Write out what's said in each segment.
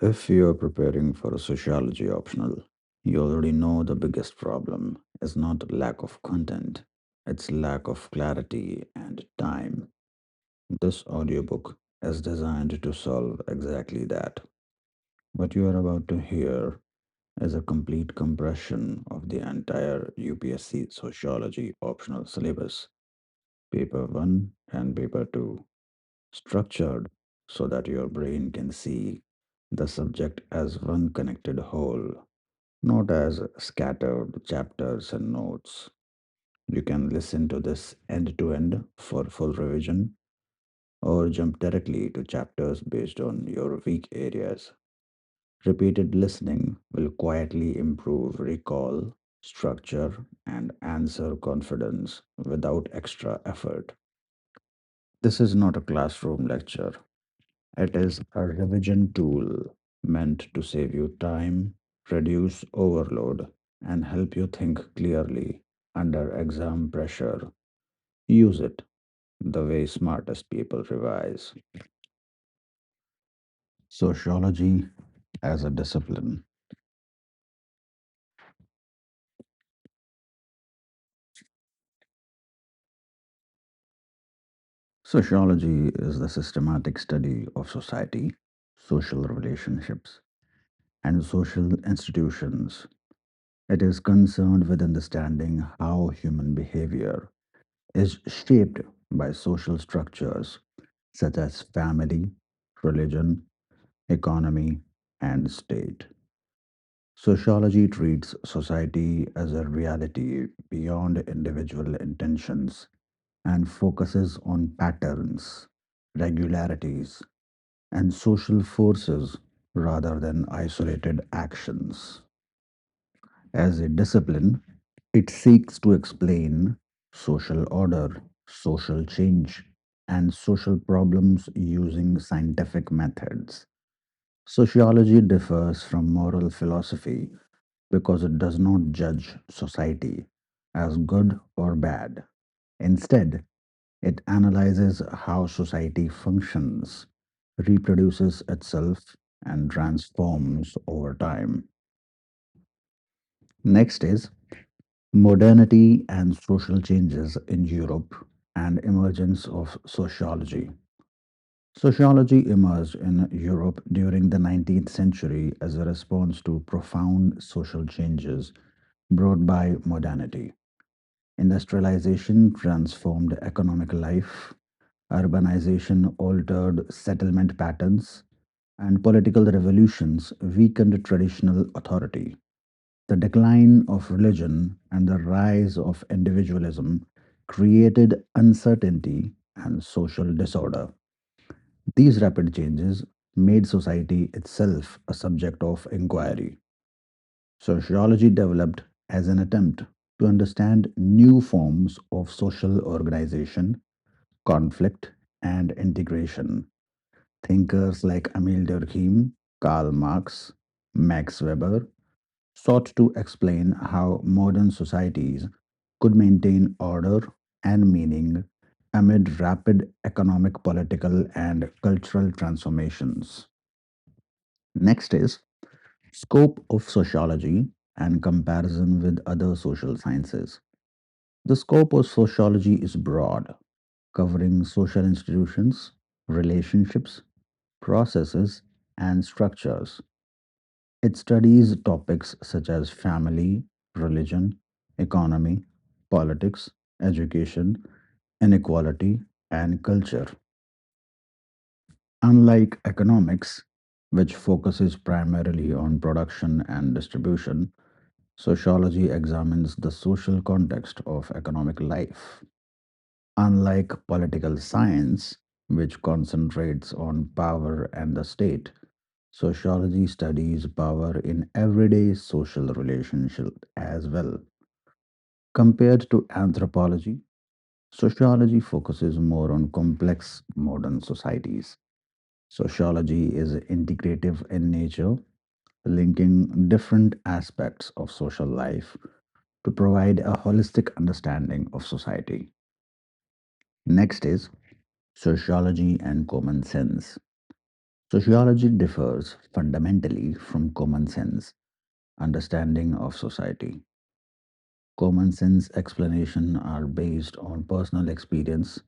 If you're preparing for a sociology optional, you already know the biggest problem is not lack of content, it's lack of clarity and time. This audiobook is designed to solve exactly that. What you are about to hear is a complete compression of the entire UPSC Sociology Optional syllabus, Paper 1 and Paper 2, structured so that your brain can see the subject as one connected whole, not as scattered chapters and notes. You can listen to this end to end for full revision or jump directly to chapters based on your weak areas. Repeated listening will quietly improve recall, structure, and answer confidence without extra effort. This is not a classroom lecture. It is a revision tool meant to save you time, reduce overload, and help you think clearly under exam pressure. Use it the way smartest people revise. Sociology as a discipline. Sociology is the systematic study of society, social relationships, and social institutions. It is concerned with understanding how human behavior is shaped by social structures such as family, religion, economy, and state. Sociology treats society as a reality beyond individual intentions and focuses on patterns, regularities, and social forces rather than isolated actions. As a discipline, it seeks to explain social order, social change, and social problems using scientific methods. Sociology differs from moral philosophy because it does not judge society as good or bad. Instead, it analyzes how society functions, reproduces itself, and transforms over time. Next is modernity and social changes in Europe and emergence of sociology. Sociology emerged in Europe during the 19th century as a response to profound social changes brought by modernity. Industrialization transformed economic life, urbanization altered settlement patterns, and political revolutions weakened traditional authority. The decline of religion and the rise of individualism created uncertainty and social disorder. These rapid changes made society itself a subject of inquiry. Sociology developed as an attempt to understand new forms of social organization, conflict, and integration. Thinkers like Emile Durkheim, Karl Marx, Max Weber sought to explain how modern societies could maintain order and meaning amid rapid economic, political, and cultural transformations. Next is scope of sociology and comparison with other social sciences. The scope of sociology is broad, covering social institutions, relationships, processes, and structures. It studies topics such as family, religion, economy, politics, education, inequality, and culture. Unlike economics, which focuses primarily on production and distribution, sociology examines the social context of economic life. Unlike political science, which concentrates on power and the state, sociology studies power in everyday social relationships as well. Compared to anthropology, sociology focuses more on complex modern societies. Sociology is integrative in nature, linking different aspects of social life to provide a holistic understanding of society. Next is sociology and common sense. Sociology differs fundamentally from common sense understanding of society. Common sense explanations are based on personal experience,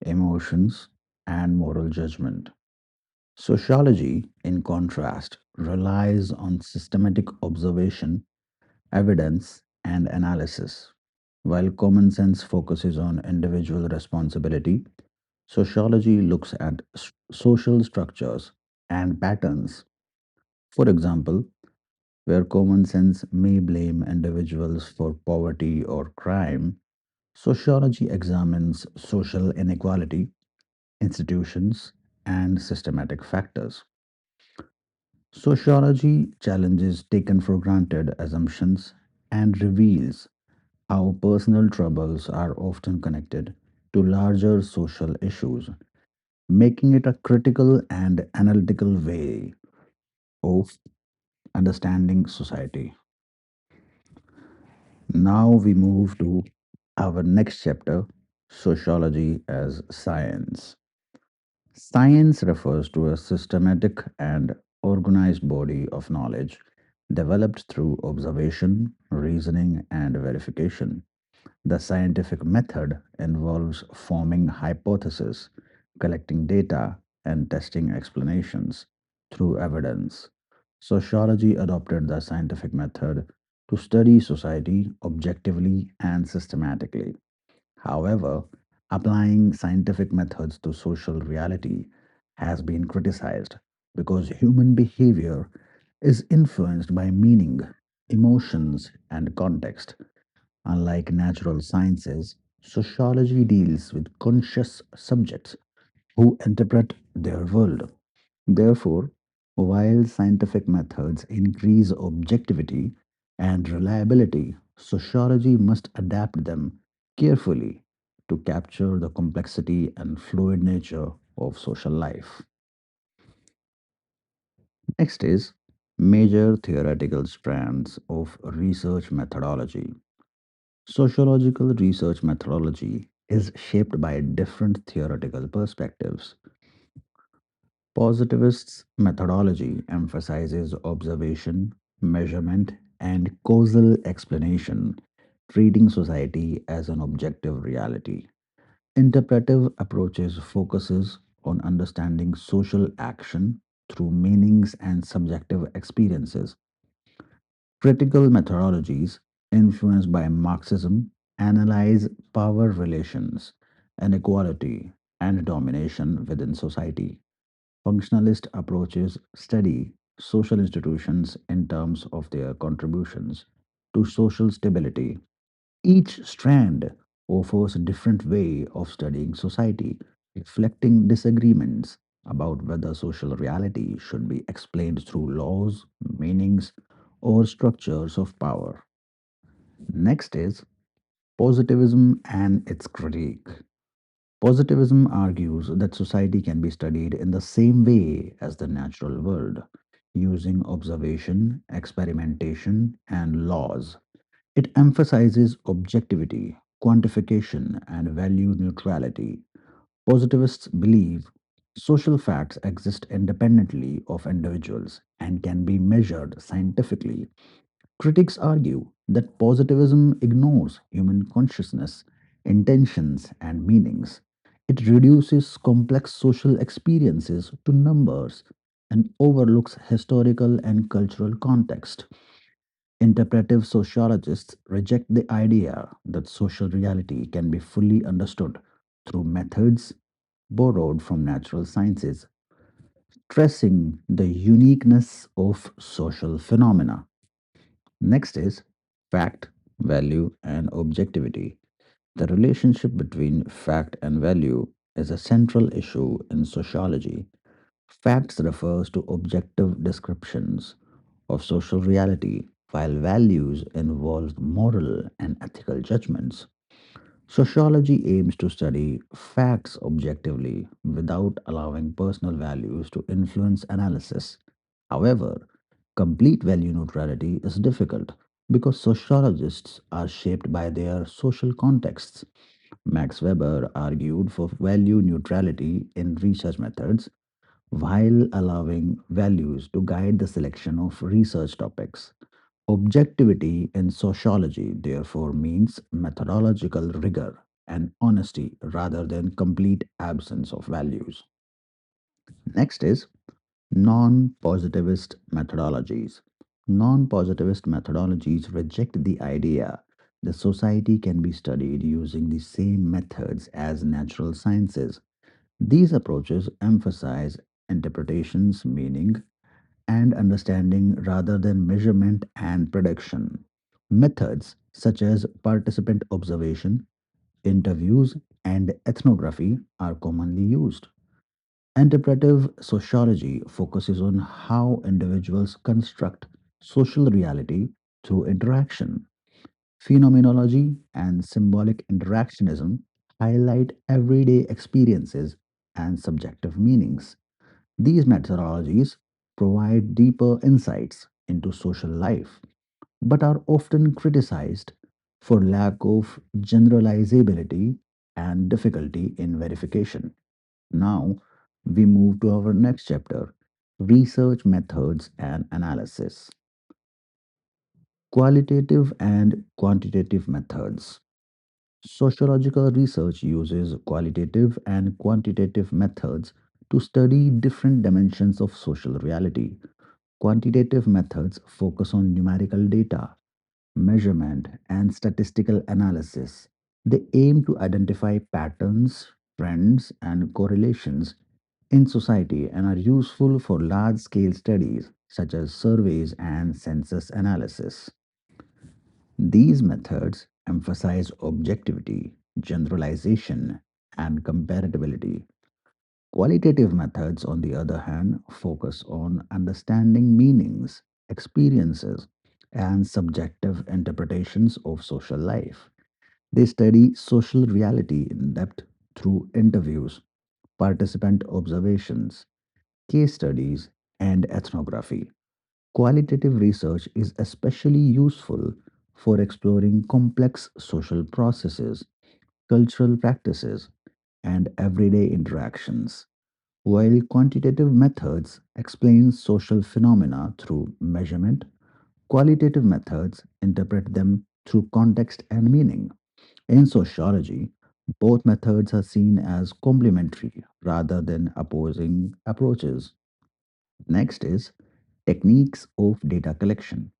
emotions, and moral judgment. Sociology, in contrast, relies on systematic observation, evidence, and analysis. While common sense focuses on individual responsibility, sociology looks at social structures and patterns. For example, where common sense may blame individuals for poverty or crime, sociology examines social inequality, institutions, and systematic factors. Sociology challenges taken for granted assumptions and reveals how personal troubles are often connected to larger social issues, making it a critical and analytical way of understanding society. Now we move to our next chapter, sociology as science. Science refers to a systematic and organized body of knowledge developed through observation, reasoning, and verification. The scientific method involves forming hypotheses, collecting data, and testing explanations through evidence. Sociology adopted the scientific method to study society objectively and systematically. However, applying scientific methods to social reality has been criticized because human behavior is influenced by meaning, emotions, and context. Unlike natural sciences, sociology deals with conscious subjects who interpret their world. Therefore, while scientific methods increase objectivity and reliability, sociology must adapt them carefully to capture the complexity and fluid nature of social life. Next is major theoretical strands of research methodology. Sociological research methodology is shaped by different theoretical perspectives. Positivists' methodology emphasizes observation, measurement, and causal explanation, treating society as an objective reality. Interpretive approaches focuses on understanding social action through meanings and subjective experiences. Critical methodologies influenced by Marxism analyze power relations, inequality, and domination within society. Functionalist approaches study social institutions in terms of their contributions to social stability. Each strand offers a different way of studying society, reflecting disagreements about whether social reality should be explained through laws, meanings, or structures of power. Next is positivism and its critique. Positivism argues that society can be studied in the same way as the natural world, using observation, experimentation, and laws. It emphasizes objectivity, quantification, and value neutrality. Positivists believe social facts exist independently of individuals and can be measured scientifically. Critics argue that positivism ignores human consciousness, intentions, and meanings. It reduces complex social experiences to numbers and overlooks historical and cultural context. Interpretive sociologists reject the idea that social reality can be fully understood through methods borrowed from natural sciences, stressing the uniqueness of social phenomena. Next is fact, value, and objectivity. The relationship between fact and value is a central issue in sociology. Facts refers to objective descriptions of social reality, while values involve moral and ethical judgments. Sociology aims to study facts objectively without allowing personal values to influence analysis. However, complete value neutrality is difficult because sociologists are shaped by their social contexts. Max Weber argued for value neutrality in research methods, while allowing values to guide the selection of research topics. Objectivity in sociology, therefore, means methodological rigor and honesty rather than complete absence of values. Next is non positivist methodologies. Non positivist methodologies reject the idea that society can be studied using the same methods as natural sciences. These approaches emphasize interpretations, meaning, and understanding rather than measurement and prediction. Methods such as participant observation, interviews, and ethnography are commonly used. Interpretive sociology focuses on how individuals construct social reality through interaction. Phenomenology and symbolic interactionism highlight everyday experiences and subjective meanings. These methodologies provide deeper insights into social life, but are often criticized for lack of generalizability and difficulty in verification. Now, we move to our next chapter: research methods and analysis. Qualitative and quantitative methods. Sociological research uses qualitative and quantitative methods to study different dimensions of social reality. Quantitative methods focus on numerical data, measurement, and statistical analysis. They aim to identify patterns, trends, and correlations in society and are useful for large scale studies such as surveys and census analysis. These methods emphasize objectivity, generalization, and comparability. Qualitative methods, on the other hand, focus on understanding meanings, experiences, and subjective interpretations of social life. They study social reality in depth through interviews, participant observations, case studies, and ethnography. Qualitative research is especially useful for exploring complex social processes, cultural practices, and everyday interactions, while quantitative methods explain social phenomena through measurement. Qualitative methods interpret them through context and meaning. In sociology, both methods are seen as complementary rather than opposing approaches. Next is techniques of data collection.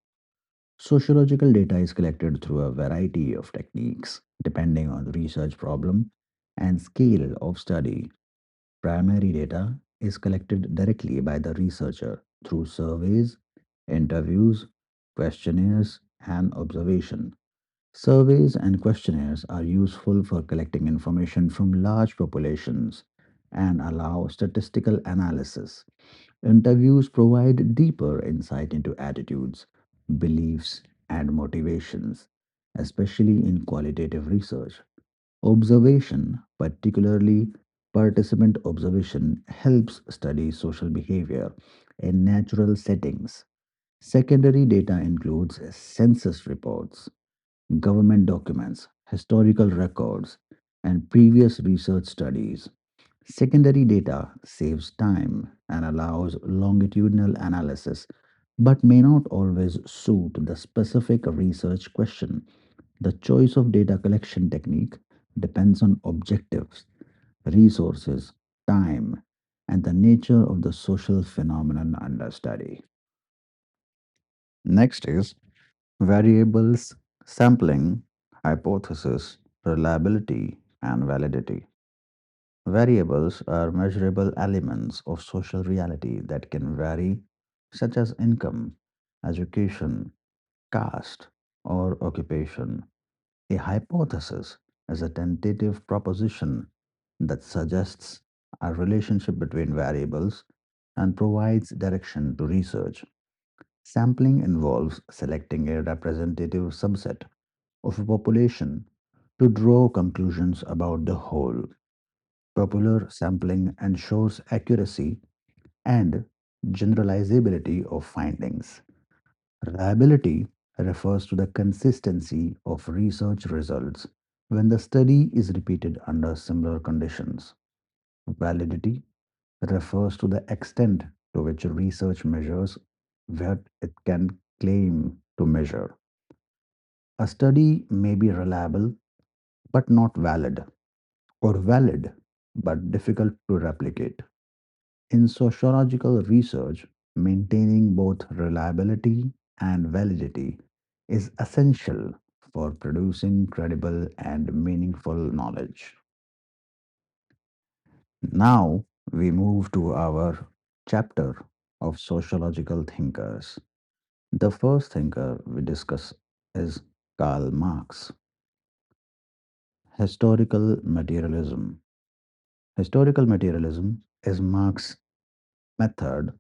Sociological data is collected through a variety of techniques depending on the research problem and scale of study. Primary data is collected directly by the researcher through surveys, interviews, questionnaires, and observation. Surveys and questionnaires are useful for collecting information from large populations and allow statistical analysis. Interviews provide deeper insight into attitudes, beliefs, and motivations, especially in qualitative research. Observation, particularly participant observation, helps study social behavior in natural settings. Secondary data includes census reports, government documents, historical records, and previous research studies. Secondary data saves time and allows longitudinal analysis, but may not always suit the specific research question. The choice of data collection technique depends on objectives, resources, time, and the nature of the social phenomenon under study. Next is variables, sampling, hypothesis, reliability, and validity. Variables are measurable elements of social reality that can vary, such as income, education, caste, or occupation. A hypothesis is a tentative proposition that suggests a relationship between variables and provides direction to research. Sampling involves selecting a representative subset of a population to draw conclusions about the whole. Popular sampling ensures accuracy and generalizability of findings. Reliability refers to the consistency of research results when the study is repeated under similar conditions. Validity refers to the extent to which research measures what it can claim to measure. A study may be reliable but not valid, or valid but difficult to replicate. In sociological research, maintaining both reliability and validity is essential for producing credible and meaningful knowledge. Now we move to our chapter of sociological thinkers. The first thinker we discuss is Karl Marx. Historical materialism. Historical materialism is Marx's method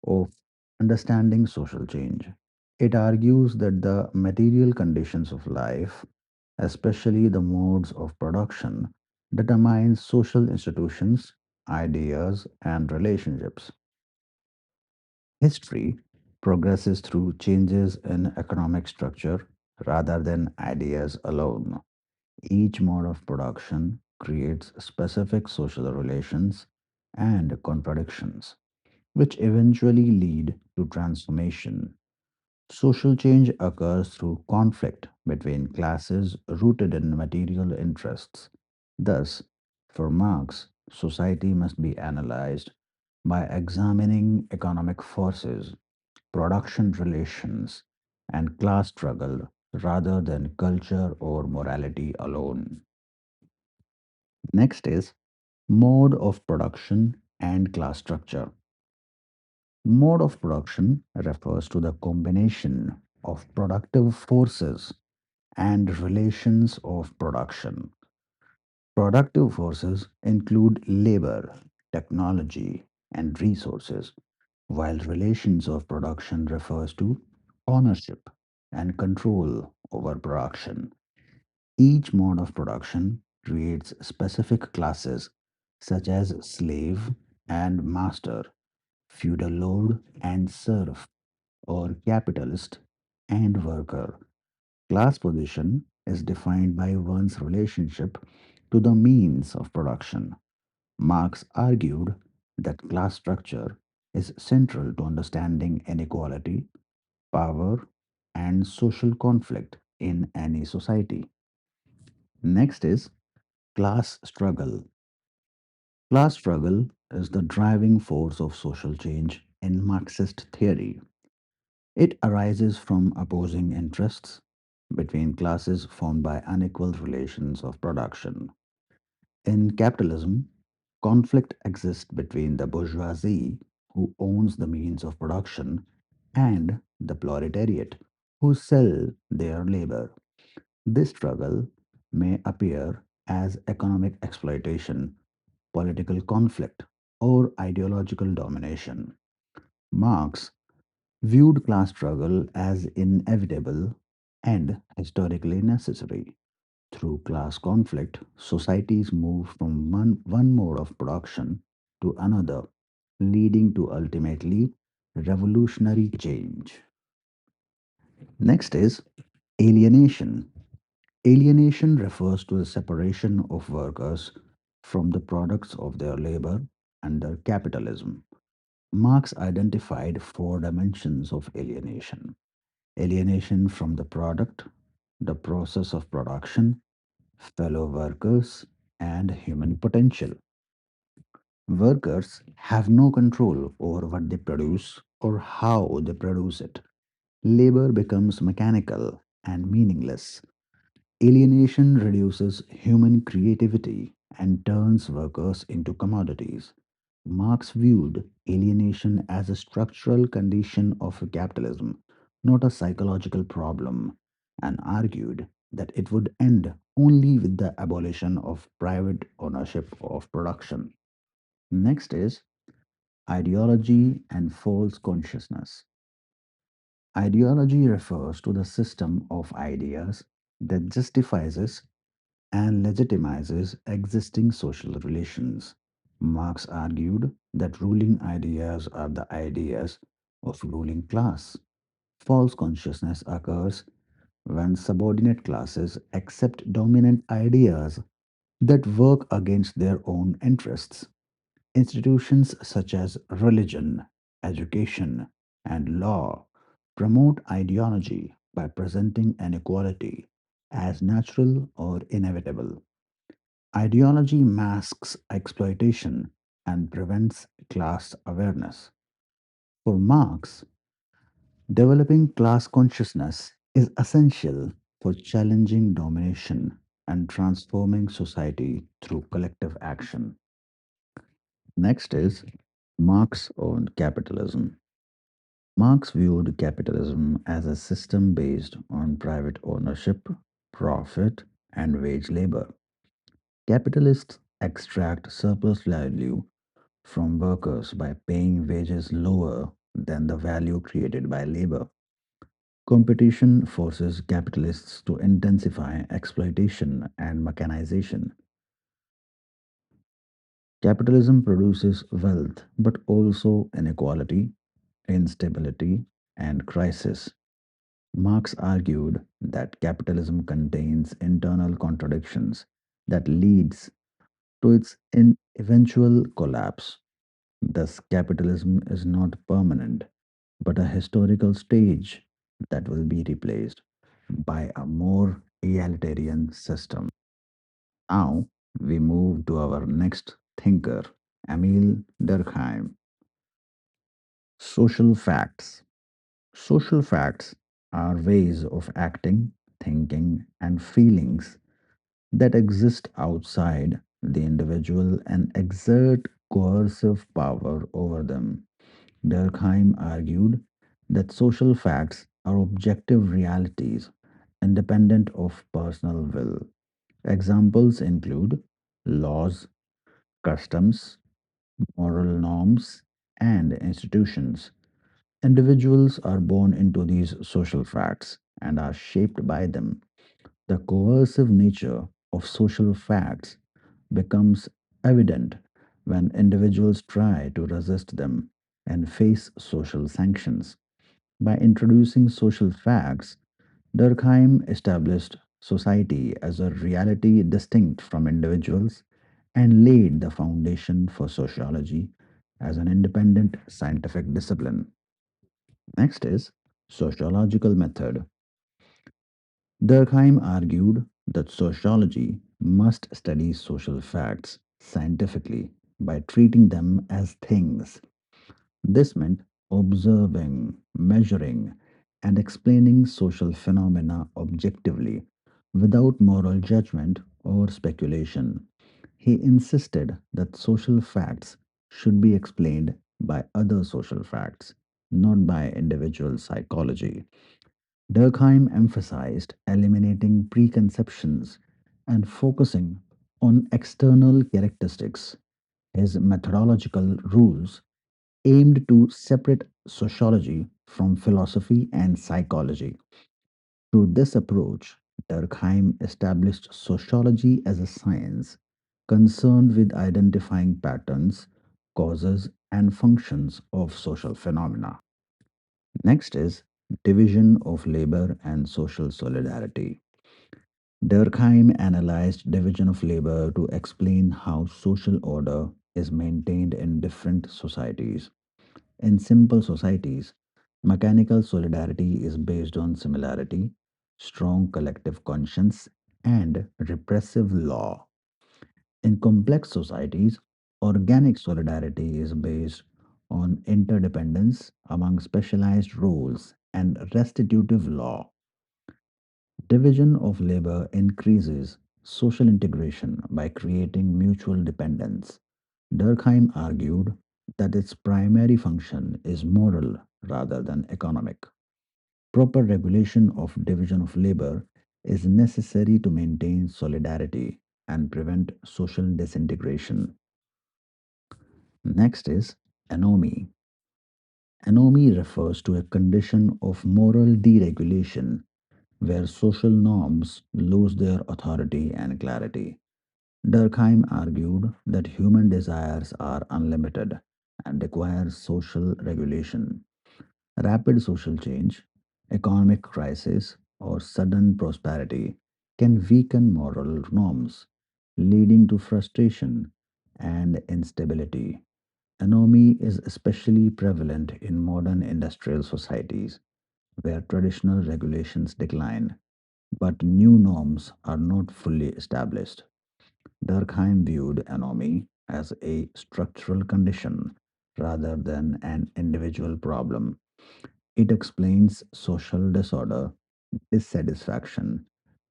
of understanding social change. It argues that the material conditions of life, especially the modes of production, determine social institutions, ideas, and relationships. History progresses through changes in economic structure rather than ideas alone. Each mode of production creates specific social relations and contradictions, which eventually lead to transformation. Social change occurs through conflict between classes rooted in material interests. Thus, for Marx, society must be analyzed by examining economic forces, production relations, and class struggle rather than culture or morality alone. Next is mode of production and class structure. Mode of production refers to the combination of productive forces and relations of production. Productive forces include labor, technology, and resources, while relations of production refers to ownership and control over production. Each mode of production creates specific classes such as slave and master, feudal lord and serf, or capitalist and worker. Class position is defined by one's relationship to the means of production. Marx argued that class structure is central to understanding inequality, power, and social conflict in any society. Next is class struggle. Class struggle is the driving force of social change in Marxist theory. It arises from opposing interests between classes formed by unequal relations of production. In capitalism, conflict exists between the bourgeoisie, who owns the means of production, and the proletariat, who sell their labor. This struggle may appear as economic exploitation, political conflict, or ideological domination. Marx viewed class struggle as inevitable and historically necessary. Through class conflict, societies move from one mode of production to another, leading to ultimately revolutionary change. Next is alienation. Alienation refers to the separation of workers from the products of their labor under capitalism. Marx identified four dimensions of alienation: alienation from the product, the process of production, fellow workers, and human potential. Workers have no control over what they produce or how they produce it. Labor becomes mechanical and meaningless. Alienation reduces human creativity and turns workers into commodities. Marx viewed alienation as a structural condition of capitalism, not a psychological problem, and argued that it would end only with the abolition of private ownership of production. Next is ideology and false consciousness. Ideology refers to the system of ideas that justifies and legitimizes existing social relations. Marx argued that ruling ideas are the ideas of ruling class. False consciousness occurs when subordinate classes accept dominant ideas that work against their own interests. Institutions such as religion, education, and law promote ideology by presenting inequality as natural or inevitable. Ideology masks exploitation and prevents class awareness. For Marx, developing class consciousness is essential for challenging domination and transforming society through collective action. Next is Marx on capitalism. Marx viewed capitalism as a system based on private ownership, profit, and wage labor. Capitalists extract surplus value from workers by paying wages lower than the value created by labor. Competition forces capitalists to intensify exploitation and mechanization. Capitalism produces wealth but also inequality, instability, and crisis. Marx argued that capitalism contains internal contradictions that leads to its eventual collapse. Thus, capitalism is not permanent, but a historical stage that will be replaced by a more egalitarian system. Now, we move to our next thinker, Emil Durkheim. Social facts. Social facts are ways of acting, thinking, and feelings that exist outside the individual and exert coercive power over them. Durkheim argued that social facts are objective realities independent of personal will. Examples include laws, customs, moral norms, and institutions. Individuals are born into these social facts and are shaped by them. The coercive nature of social facts becomes evident when individuals try to resist them and face social sanctions. By introducing social facts, Durkheim established society as a reality distinct from individuals and laid the foundation for sociology as an independent scientific discipline. Next is sociological method. Durkheim argued that sociology must study social facts scientifically by treating them as things. This meant observing, measuring, and explaining social phenomena objectively without moral judgment or speculation. He insisted that social facts should be explained by other social facts, not by individual psychology. Durkheim emphasized eliminating preconceptions and focusing on external characteristics. His methodological rules aimed to separate sociology from philosophy and psychology. Through this approach, Durkheim established sociology as a science concerned with identifying patterns, causes, and functions of social phenomena. Next is division of labor and social solidarity. Durkheim analyzed division of labor to explain how social order is maintained in different societies. In simple societies, mechanical solidarity is based on similarity, strong collective conscience, and repressive law. In complex societies, organic solidarity is based on interdependence among specialized roles and restitutive law. Division of labor increases social integration by creating mutual dependence. Durkheim argued that its primary function is moral rather than economic. Proper regulation of division of labor is necessary to maintain solidarity and prevent social disintegration. Next is anomy. Anomy refers to a condition of moral deregulation where social norms lose their authority and clarity. Durkheim argued that human desires are unlimited and require social regulation. Rapid social change, economic crisis, or sudden prosperity can weaken moral norms, leading to frustration and instability. Anomie is especially prevalent in modern industrial societies where traditional regulations decline, but new norms are not fully established. Durkheim viewed anomie as a structural condition rather than an individual problem. It explains social disorder, dissatisfaction,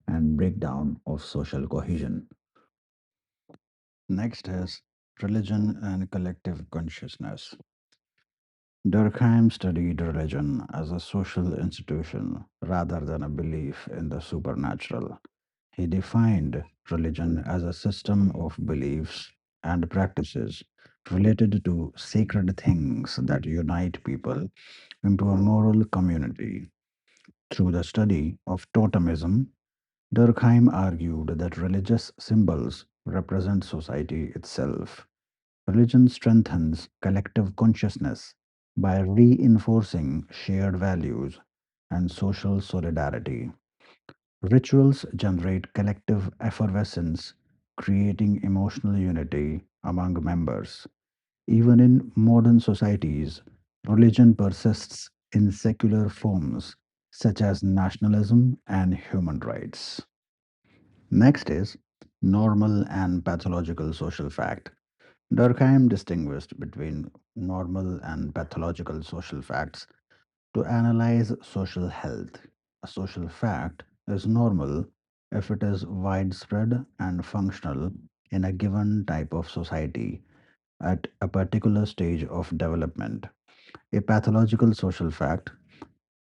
and breakdown of social cohesion. Next is religion and collective consciousness. Durkheim studied religion as a social institution rather than a belief in the supernatural. He defined religion as a system of beliefs and practices related to sacred things that unite people into a moral community. Through the study of totemism, Durkheim argued that religious symbols represent society itself. Religion strengthens collective consciousness by reinforcing shared values and social solidarity. Rituals generate collective effervescence, creating emotional unity among members. Even in modern societies, religion persists in secular forms such as nationalism and human rights. Next is normal and pathological social fact. Durkheim distinguished between normal and pathological social facts to analyze social health. A social fact is normal if it is widespread and functional in a given type of society at a particular stage of development. A pathological social fact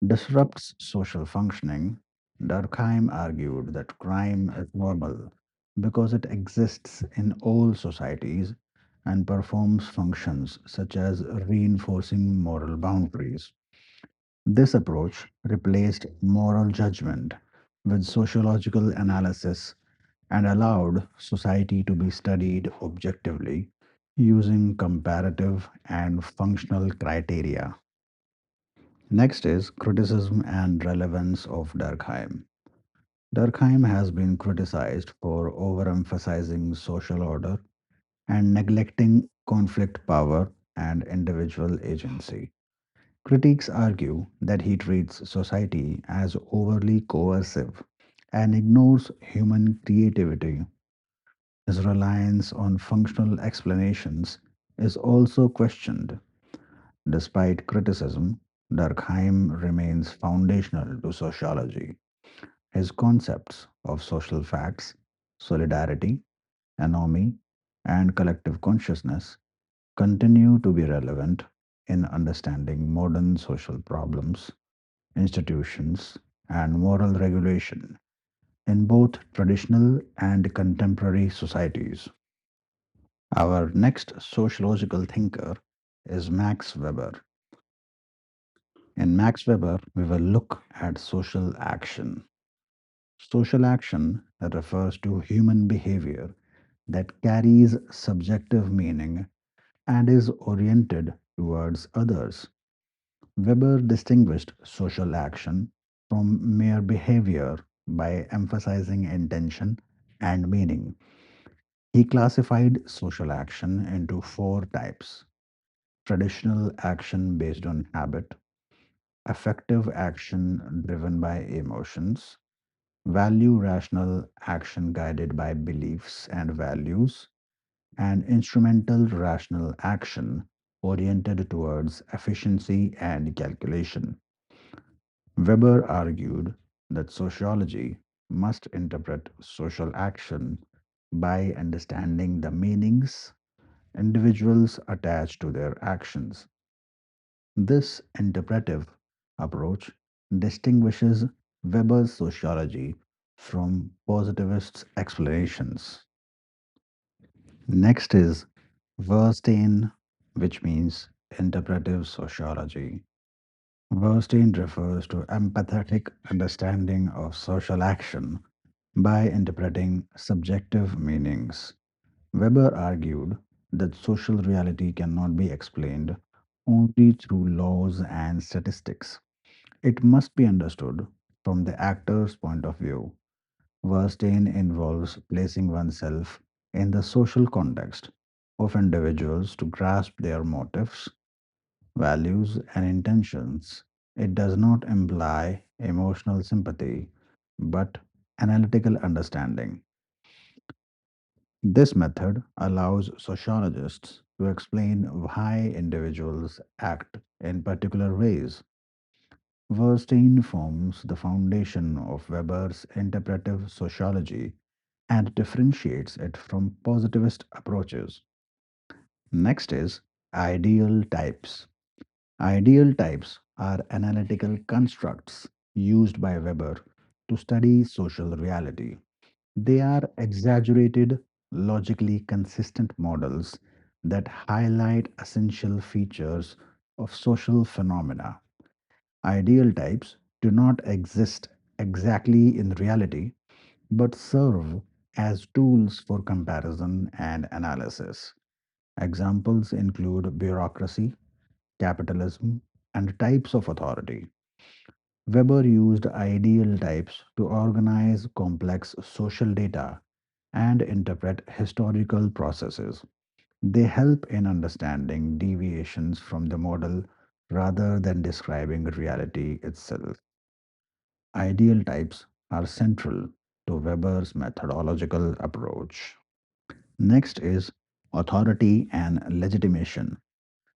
disrupts social functioning. Durkheim argued that crime is normal because it exists in all societies and performs functions such as reinforcing moral boundaries. This approach replaced moral judgment with sociological analysis and allowed society to be studied objectively using comparative and functional criteria. Next is criticism and relevance of Durkheim. Durkheim has been criticized for overemphasizing social order and neglecting conflict power and individual agency. Critics argue that he treats society as overly coercive and ignores human creativity. His reliance on functional explanations is also questioned. Despite criticism, Durkheim remains foundational to sociology. His concepts of social facts, solidarity, anomie, and collective consciousness continue to be relevant in understanding modern social problems, institutions, and moral regulation in both traditional and contemporary societies. Our next sociological thinker is Max Weber. In Max Weber, we will look at social action. Social action refers to human behavior that carries subjective meaning and is oriented towards others. Weber distinguished social action from mere behavior by emphasizing intention and meaning. He classified social action into four types: traditional action based on habit, affective action driven by emotions, value rational action guided by beliefs and values, and instrumental rational action oriented towards efficiency and calculation. Weber argued that sociology must interpret social action by understanding the meanings individuals attach to their actions. This interpretive approach distinguishes Weber's sociology from positivist explanations. Next is Verstein, which means interpretive sociology. Verstein refers to empathetic understanding of social action by interpreting subjective meanings. Weber argued that social reality cannot be explained only through laws and statistics. It must be understood from the actor's point of view. Verstein involves placing oneself in the social context, of individuals to grasp their motives, values, and intentions. It does not imply emotional sympathy, but analytical understanding. This method allows sociologists to explain why individuals act in particular ways. Verstein forms the foundation of Weber's interpretive sociology and differentiates it from positivist approaches. Next is ideal types. Ideal types are analytical constructs used by Weber to study social reality. They are exaggerated, logically consistent models that highlight essential features of social phenomena. Ideal types do not exist exactly in reality, but serve as tools for comparison and analysis. Examples include bureaucracy, capitalism, and types of authority. Weber used ideal types to organize complex social data and interpret historical processes. They help in understanding deviations from the model rather than describing reality itself. Ideal types are central to Weber's methodological approach. Next is authority and legitimation.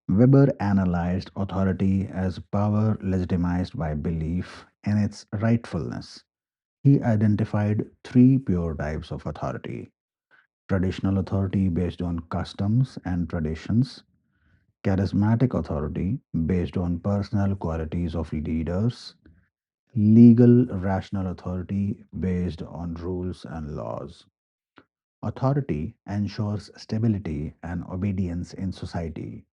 Weber analyzed authority as power legitimized by belief in its rightfulness. He identified three pure types of authority: traditional authority based on customs and traditions, charismatic authority based on personal qualities of leaders, legal rational authority based on rules and laws. Authority ensures stability and obedience in society.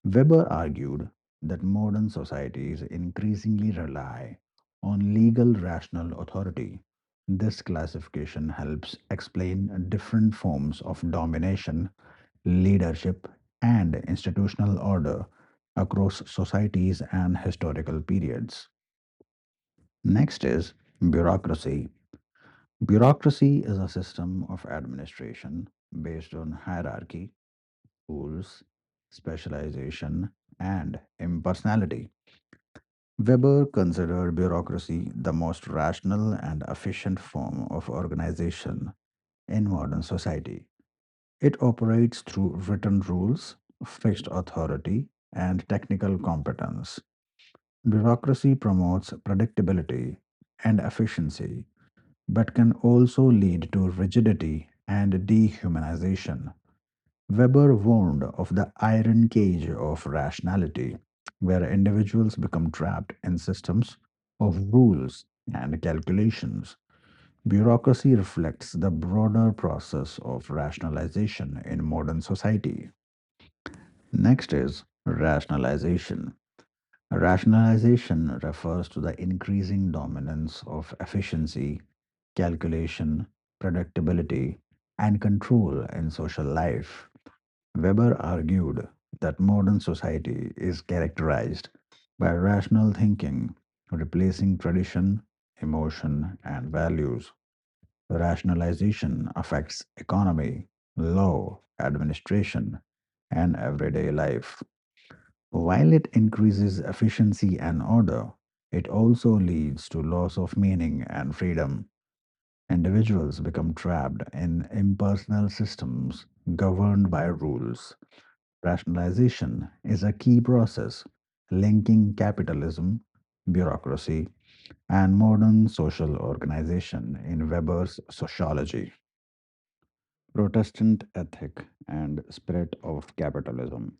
Weber argued that modern societies increasingly rely on legal rational authority. This classification helps explain different forms of domination, leadership, and institutional order across societies and historical periods. Next is bureaucracy. Bureaucracy is a system of administration based on hierarchy, rules, specialization, and impersonality. Weber considered bureaucracy the most rational and efficient form of organization in modern society. It operates through written rules, fixed authority, and technical competence. Bureaucracy promotes predictability and efficiency, but can also lead to rigidity and dehumanization. Weber warned of the iron cage of rationality, where individuals become trapped in systems of rules and calculations. Bureaucracy reflects the broader process of rationalization in modern society. Next is rationalization. Rationalization refers to the increasing dominance of efficiency, calculation, predictability, and control in social life. Weber argued that modern society is characterized by rational thinking, replacing tradition, emotion, and values. Rationalization affects economy, law, administration, and everyday life. While it increases efficiency and order, it also leads to loss of meaning and freedom. Individuals become trapped in impersonal systems governed by rules. Rationalization is a key process linking capitalism, bureaucracy, and modern social organization in Weber's sociology. Protestant ethic and spirit of capitalism.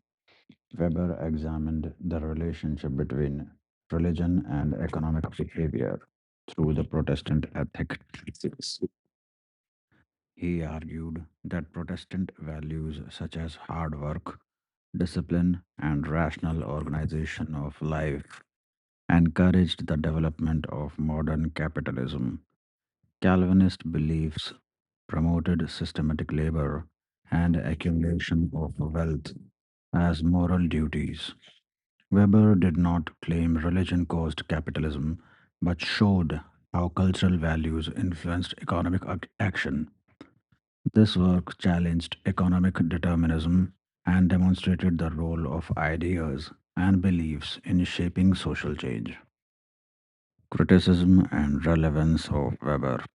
Weber examined the relationship between religion and economic behavior through the Protestant ethic thesis. He argued that Protestant values such as hard work, discipline, and rational organization of life encouraged the development of modern capitalism. Calvinist beliefs promoted systematic labor and accumulation of wealth as moral duties. Weber did not claim religion caused capitalism, but showed how cultural values influenced economic action. This work challenged economic determinism and demonstrated the role of ideas and beliefs in shaping social change. Criticism and relevance of Weber.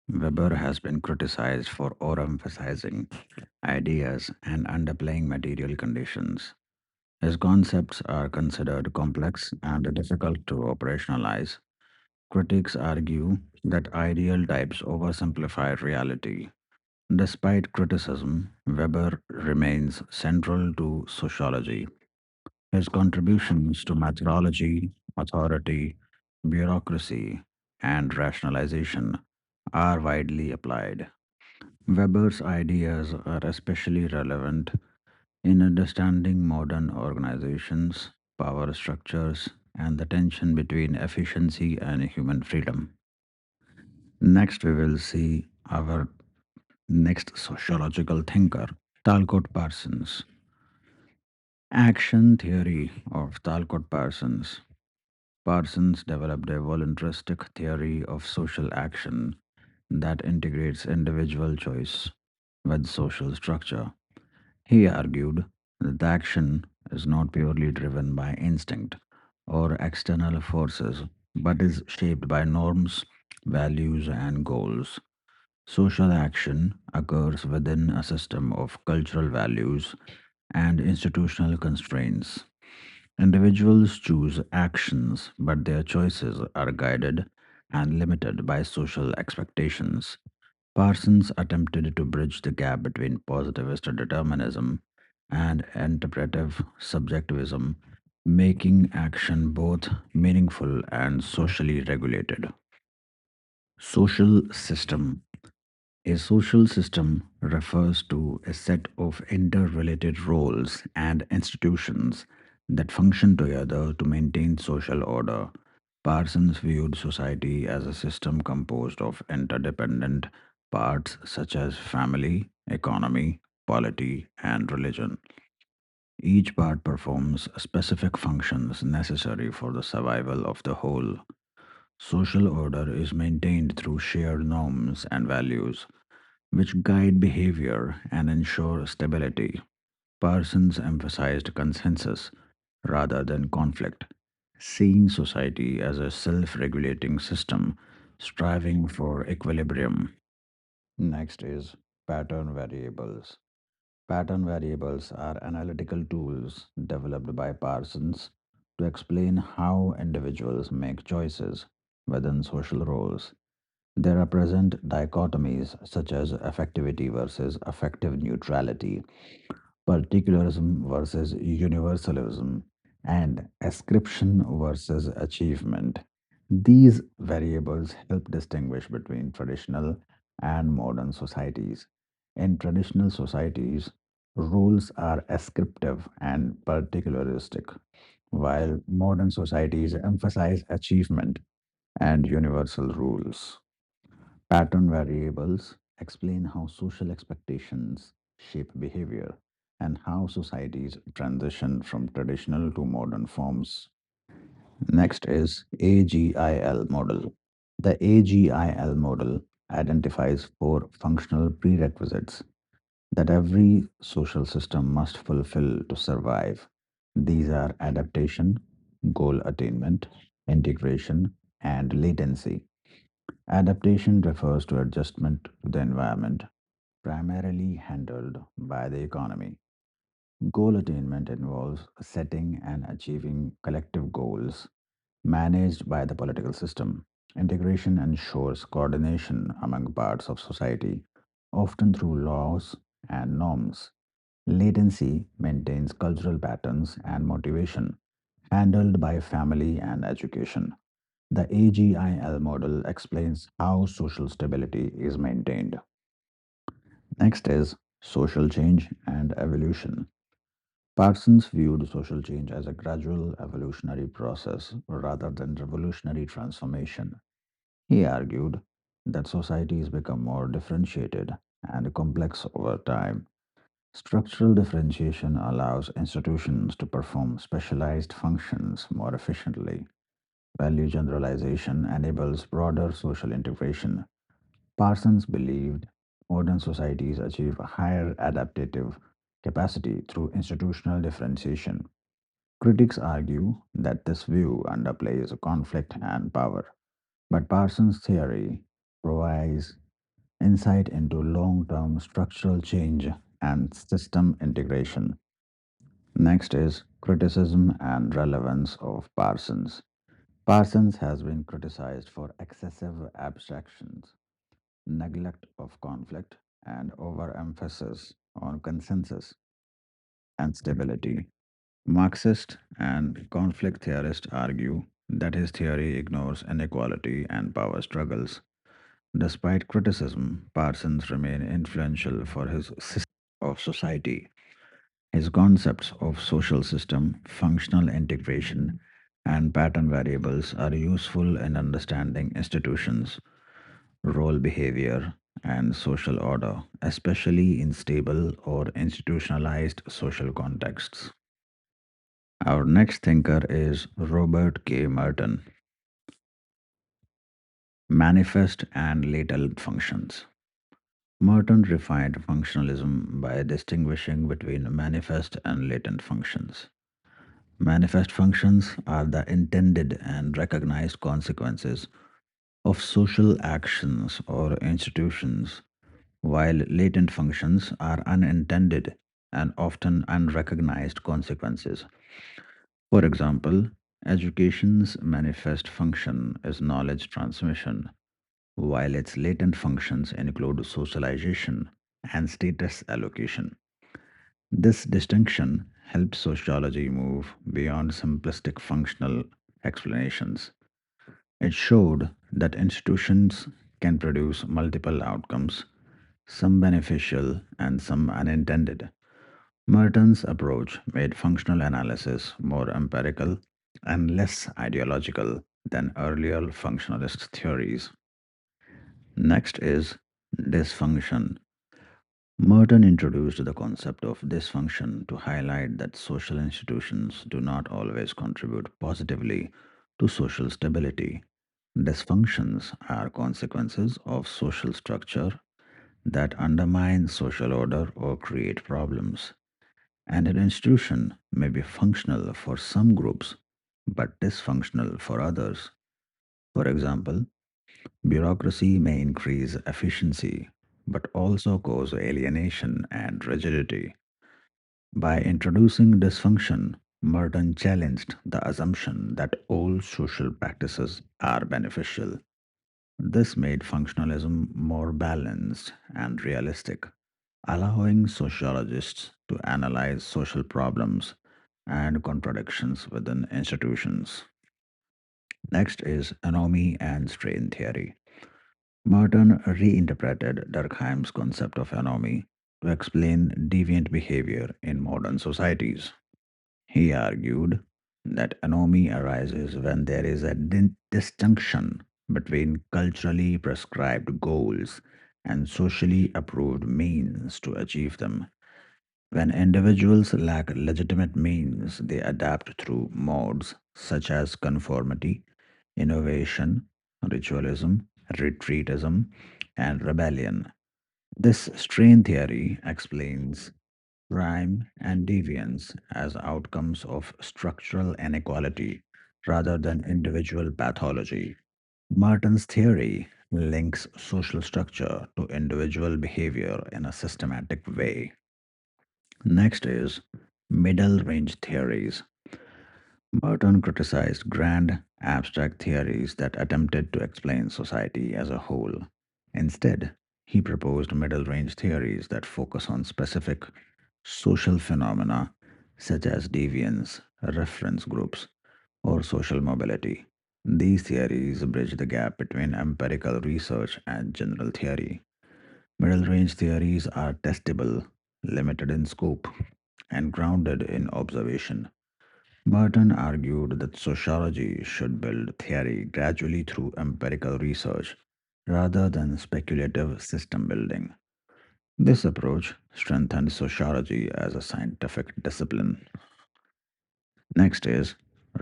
Weber has been criticized for overemphasizing ideas and underplaying material conditions. His concepts are considered complex and difficult to operationalize. Critics argue that ideal types oversimplify reality. Despite criticism, Weber remains central to sociology. His contributions to methodology, authority, bureaucracy, and rationalization are widely applied. Weber's ideas are especially relevant in understanding modern organizations, power structures, and the tension between efficiency and human freedom. Next, we will see our next sociological thinker, Talcott Parsons. Action theory of Talcott Parsons. Parsons developed a voluntaristic theory of social action that integrates individual choice with social structure. He argued that the action is not purely driven by instinct or external forces, but is shaped by norms, values, and goals. Social action occurs within a system of cultural values and institutional constraints. Individuals choose actions, but their choices are guided and limited by social expectations. Parsons attempted to bridge the gap between positivist determinism and interpretive subjectivism, making action both meaningful and socially regulated. Social system. A social system refers to a set of interrelated roles and institutions that function together to maintain social order. Parsons viewed society as a system composed of interdependent parts such as family, economy, polity, and religion. Each part performs specific functions necessary for the survival of the whole. Social order is maintained through shared norms and values which guide behavior and ensure stability. Parsons emphasized consensus rather than conflict, seeing society as a self regulating system striving for equilibrium. Next is pattern variables. Pattern variables are analytical tools developed by Parsons to explain how individuals make choices within social roles. They represent dichotomies such as affectivity versus affective neutrality, particularism versus universalism, and ascription versus achievement. These variables help distinguish between traditional and modern societies. In traditional societies, roles are ascriptive and particularistic, while modern societies emphasize achievement and universal rules. Pattern variables explain how social expectations shape behavior and how societies transition from traditional to modern forms. Next is AGIL model. The AGIL model identifies four functional prerequisites that every social system must fulfill to survive. These are adaptation, goal attainment, integration, and latency. Adaptation refers to adjustment to the environment, primarily handled by the economy. Goal attainment involves setting and achieving collective goals managed by the political system. Integration ensures coordination among parts of society, often through laws and norms. Latency maintains cultural patterns and motivation, handled by family and education. The AGIL model explains how social stability is maintained. Next is social change and evolution. Parsons viewed social change as a gradual evolutionary process rather than revolutionary transformation. He argued that societies become more differentiated and complex over time. Structural differentiation allows institutions to perform specialized functions more efficiently. Value generalization enables broader social integration. Parsons believed Modern societies achieve a higher adaptive capacity through institutional differentiation. Critics argue that this view underplays conflict and power, but Parsons' theory provides insight into long term structural change and system integration. Next is criticism and relevance of Parsons. Parsons has been criticized for excessive abstractions, neglect of conflict, and overemphasis on consensus and stability. Marxist and conflict theorists argue that his theory ignores inequality and power struggles. Despite criticism, Parsons remained influential for his system of society. His concepts of social system, functional integration, and pattern variables are useful in understanding institutions, role behavior, and social order, especially in stable or institutionalized social contexts. Our next thinker is Robert K. Merton, Manifest and Latent Functions. Merton refined functionalism by distinguishing between manifest and latent functions. Manifest functions are the intended and recognized consequences of social actions or institutions, while latent functions are unintended and often unrecognized consequences. For example, education's manifest function is knowledge transmission, while its latent functions include socialization and status allocation. This distinction helped sociology move beyond simplistic functional explanations. It showed that institutions can produce multiple outcomes, some beneficial and some unintended. Merton's approach made functional analysis more empirical and less ideological than earlier functionalist theories. Next is dysfunction. Merton introduced the concept of dysfunction to highlight that social institutions do not always contribute positively to social stability. Dysfunctions are consequences of social structure that undermine social order or create problems. And an institution may be functional for some groups but dysfunctional for others. For example, bureaucracy may increase efficiency but also cause alienation and rigidity. By introducing dysfunction, Merton challenged the assumption that all social practices are beneficial. This made functionalism more balanced and realistic, allowing sociologists to analyze social problems and contradictions within institutions. Next is anomy and strain theory. Merton reinterpreted Durkheim's concept of anomy to explain deviant behavior in modern societies. He argued that anomy arises when there is a disjunction between culturally prescribed goals and socially approved means to achieve them. When individuals lack legitimate means, they adapt through modes such as conformity, innovation, ritualism, retreatism, and rebellion. This strain theory explains crime and deviance as outcomes of structural inequality rather than individual pathology. Martin's theory links social structure to individual behavior in a systematic way. Next is middle range theories. Merton criticized grand, abstract theories that attempted to explain society as a whole. Instead, he proposed middle range theories that focus on specific social phenomena such as deviance, reference groups, or social mobility. These theories bridge the gap between empirical research and general theory. Middle range theories are testable, limited in scope, and grounded in observation. Merton argued that sociology should build theory gradually through empirical research rather than speculative system building. This approach strengthened sociology as a scientific discipline. Next is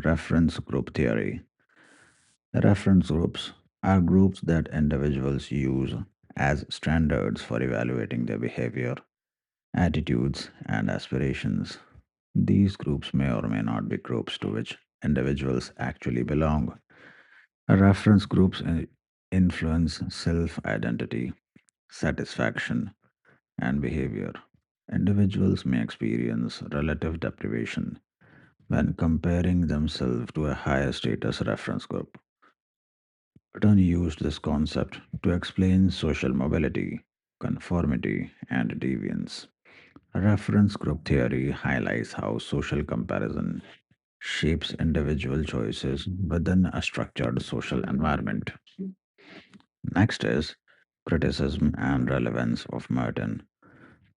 reference group theory. Reference groups are groups that individuals use as standards for evaluating their behavior, attitudes, and aspirations. These groups may or may not be groups to which individuals actually belong. Reference groups influence self identity, satisfaction, and behavior. Individuals may experience relative deprivation when comparing themselves to a higher status reference group. Merton used this concept to explain social mobility, conformity, and deviance. Reference group theory highlights how social comparison shapes individual choices within a structured social environment. Next is criticism and relevance of Merton.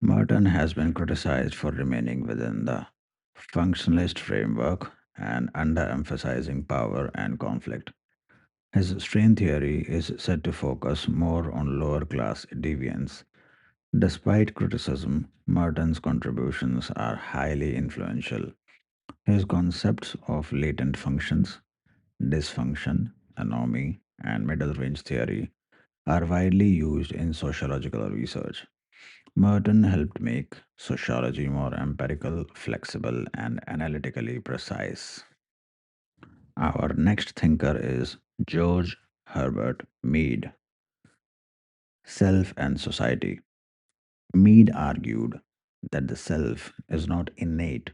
Merton has been criticized for remaining within the functionalist framework and underemphasizing power and conflict. His strain theory is said to focus more on lower class deviance. Despite criticism, Merton's contributions are highly influential. His concepts of latent functions, dysfunction, anomy, and middle range theory are widely used in sociological research. Merton helped make sociology more empirical, flexible, and analytically precise. Our next thinker is George Herbert Mead, Self and Society. Mead argued that the self is not innate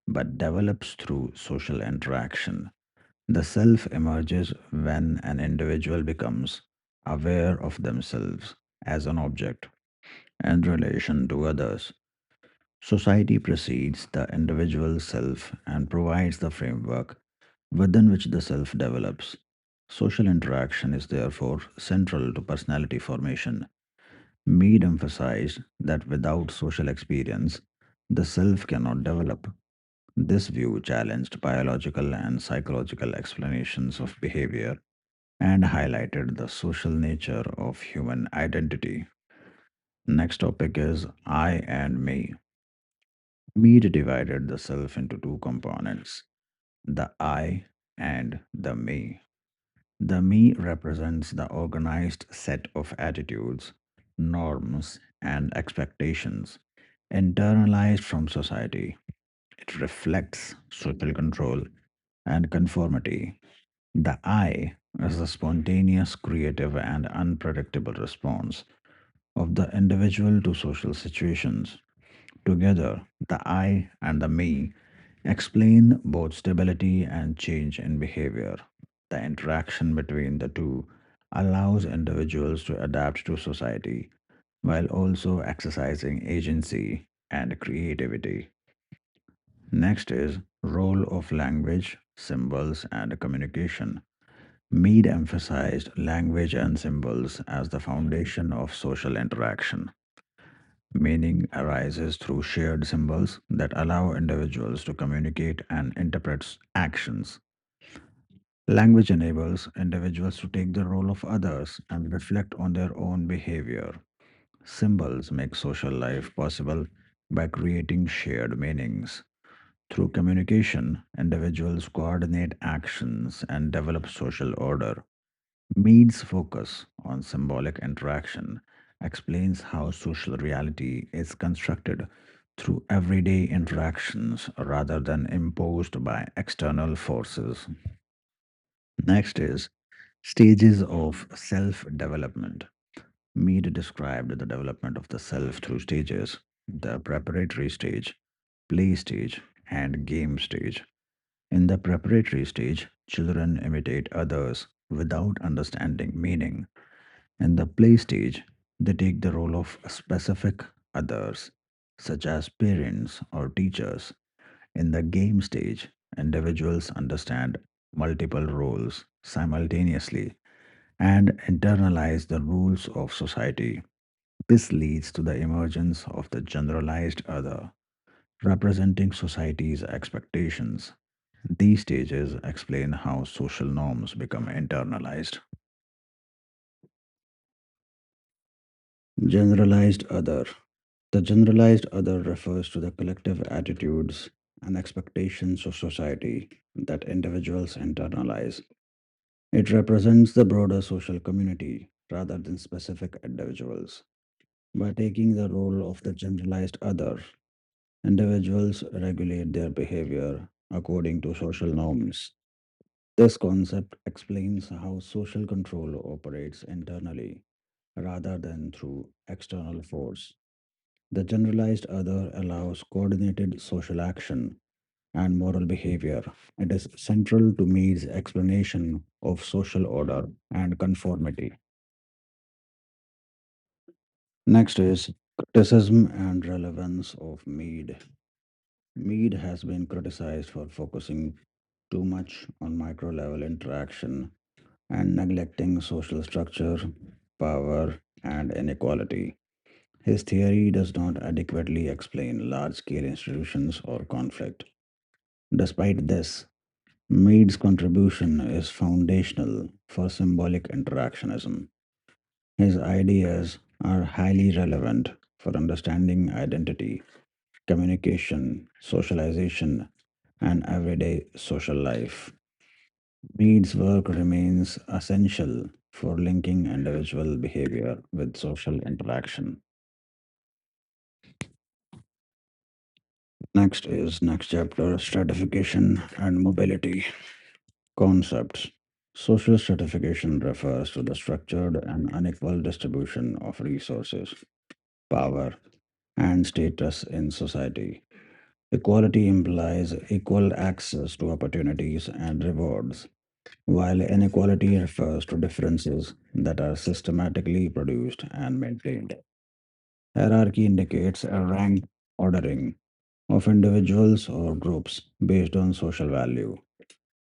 but develops through social interaction. The self emerges when an individual becomes aware of themselves as an object in relation to others. Society precedes the individual self and provides the framework within which the self develops. Social interaction is therefore central to personality formation. Mead emphasized that without social experience, the self cannot develop. This view challenged biological and psychological explanations of behavior and highlighted the social nature of human identity. Next topic is I and me. Mead divided the self into two components, the I and the me. The me represents the organized set of attitudes, norms, and expectations internalized from society. It reflects social control and conformity. The I is the spontaneous, creative, and unpredictable response of the individual to social situations. Together, the I and the me explain both stability and change in behavior. The interaction between the two allows individuals to adapt to society while also exercising agency and creativity. Next is role of language, symbols and communication. Mead emphasized language and symbols as the foundation of social interaction. Meaning arises through shared symbols that allow individuals to communicate and interpret actions. Language enables individuals to take the role of others and reflect on their own behavior. Symbols make social life possible by creating shared meanings. Through communication, individuals coordinate actions and develop social order. Mead's focus on symbolic interaction explains how social reality is constructed through everyday interactions rather than imposed by external forces. Next is stages of self development. Mead described the development of the self through stages: the preparatory stage, play stage, and game stage. In the preparatory stage, children imitate others without understanding meaning. In the play stage, they take the role of specific others, such as parents or teachers. In the game stage, individuals understand multiple roles simultaneously and internalize the rules of society. This leads to the emergence of the generalized other, representing society's expectations. These stages explain how social norms become internalized. Generalized other. The generalized other refers to the collective attitudes and expectations of society that individuals internalize. It represents the broader social community rather than specific individuals. By taking the role of the generalized other, individuals regulate their behavior according to social norms. This concept explains how social control operates internally rather than through external force. The generalized other allows coordinated social action and moral behavior. It is central to Mead's explanation of social order and conformity. Next is criticism and relevance of Mead. Mead has been criticized for focusing too much on micro level interaction and neglecting social structure, power, and inequality. His theory does not adequately explain large scale institutions or conflict. Despite this, Mead's contribution is foundational for symbolic interactionism. His ideas are highly relevant for understanding identity, communication, socialization, and everyday social life. Mead's work remains essential for linking individual behavior with social interaction. Next chapter, stratification and mobility. Concepts. Social stratification refers to the structured and unequal distribution of resources, power, and status in society. Equality implies equal access to opportunities and rewards, while inequality refers to differences that are systematically produced and maintained. Hierarchy indicates a ranked ordering of individuals or groups based on social value.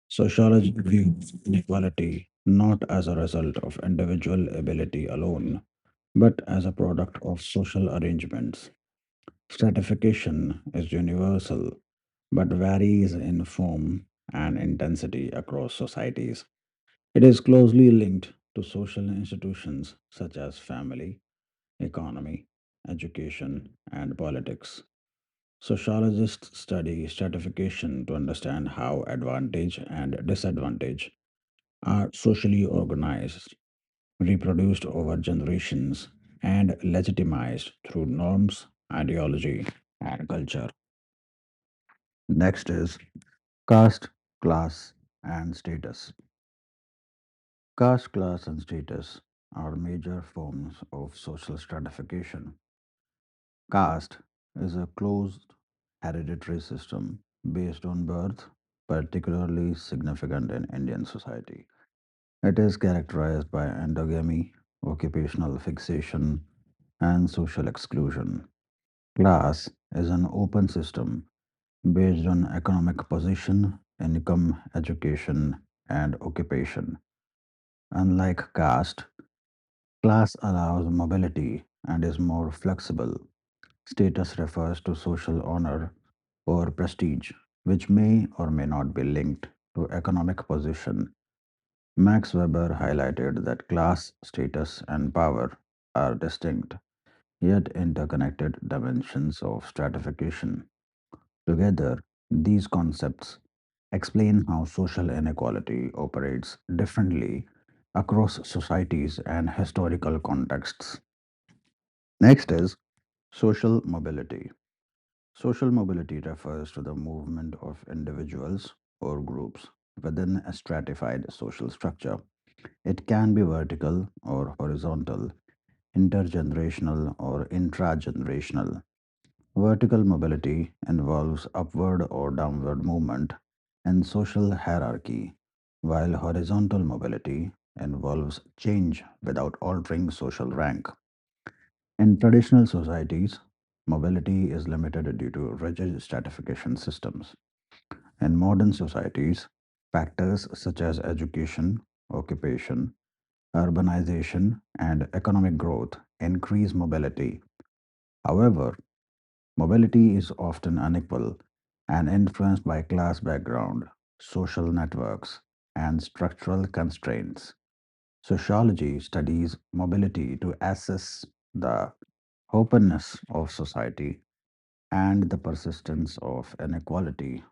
Sociology views inequality not as a result of individual ability alone, but as a product of social arrangements. Stratification is universal, but varies in form and intensity across societies. It is closely linked to social institutions such as family, economy, education, and politics. Sociologists study stratification to understand how advantage and disadvantage are socially organized, reproduced over generations, and legitimized through norms, ideology, and culture. Next is caste, class, and status. Caste, class, and status are major forms of social stratification. Caste is a closed hereditary system based on birth, particularly significant in Indian society. It is characterized by endogamy, occupational fixation, and social exclusion. Class is an open system based on economic position, income, education, and occupation. Unlike caste, class allows mobility and is more flexible. Status refers to social honor or prestige, which may or may not be linked to economic position. Max Weber highlighted that class, status, and power are distinct yet interconnected dimensions of stratification. Together, these concepts explain how social inequality operates differently across societies and historical contexts. Next is social mobility. Social mobility refers to the movement of individuals or groups within a stratified social structure. It can be vertical or horizontal, intergenerational or intragenerational. Vertical mobility involves upward or downward movement in social hierarchy, while horizontal mobility involves change without altering social rank. In traditional societies, mobility is limited due to rigid stratification systems. In modern societies, factors such as education, occupation, urbanization, and economic growth increase mobility. However, mobility is often unequal and influenced by class background, social networks, and structural constraints. Sociology studies mobility to assess the openness of society and the persistence of inequality,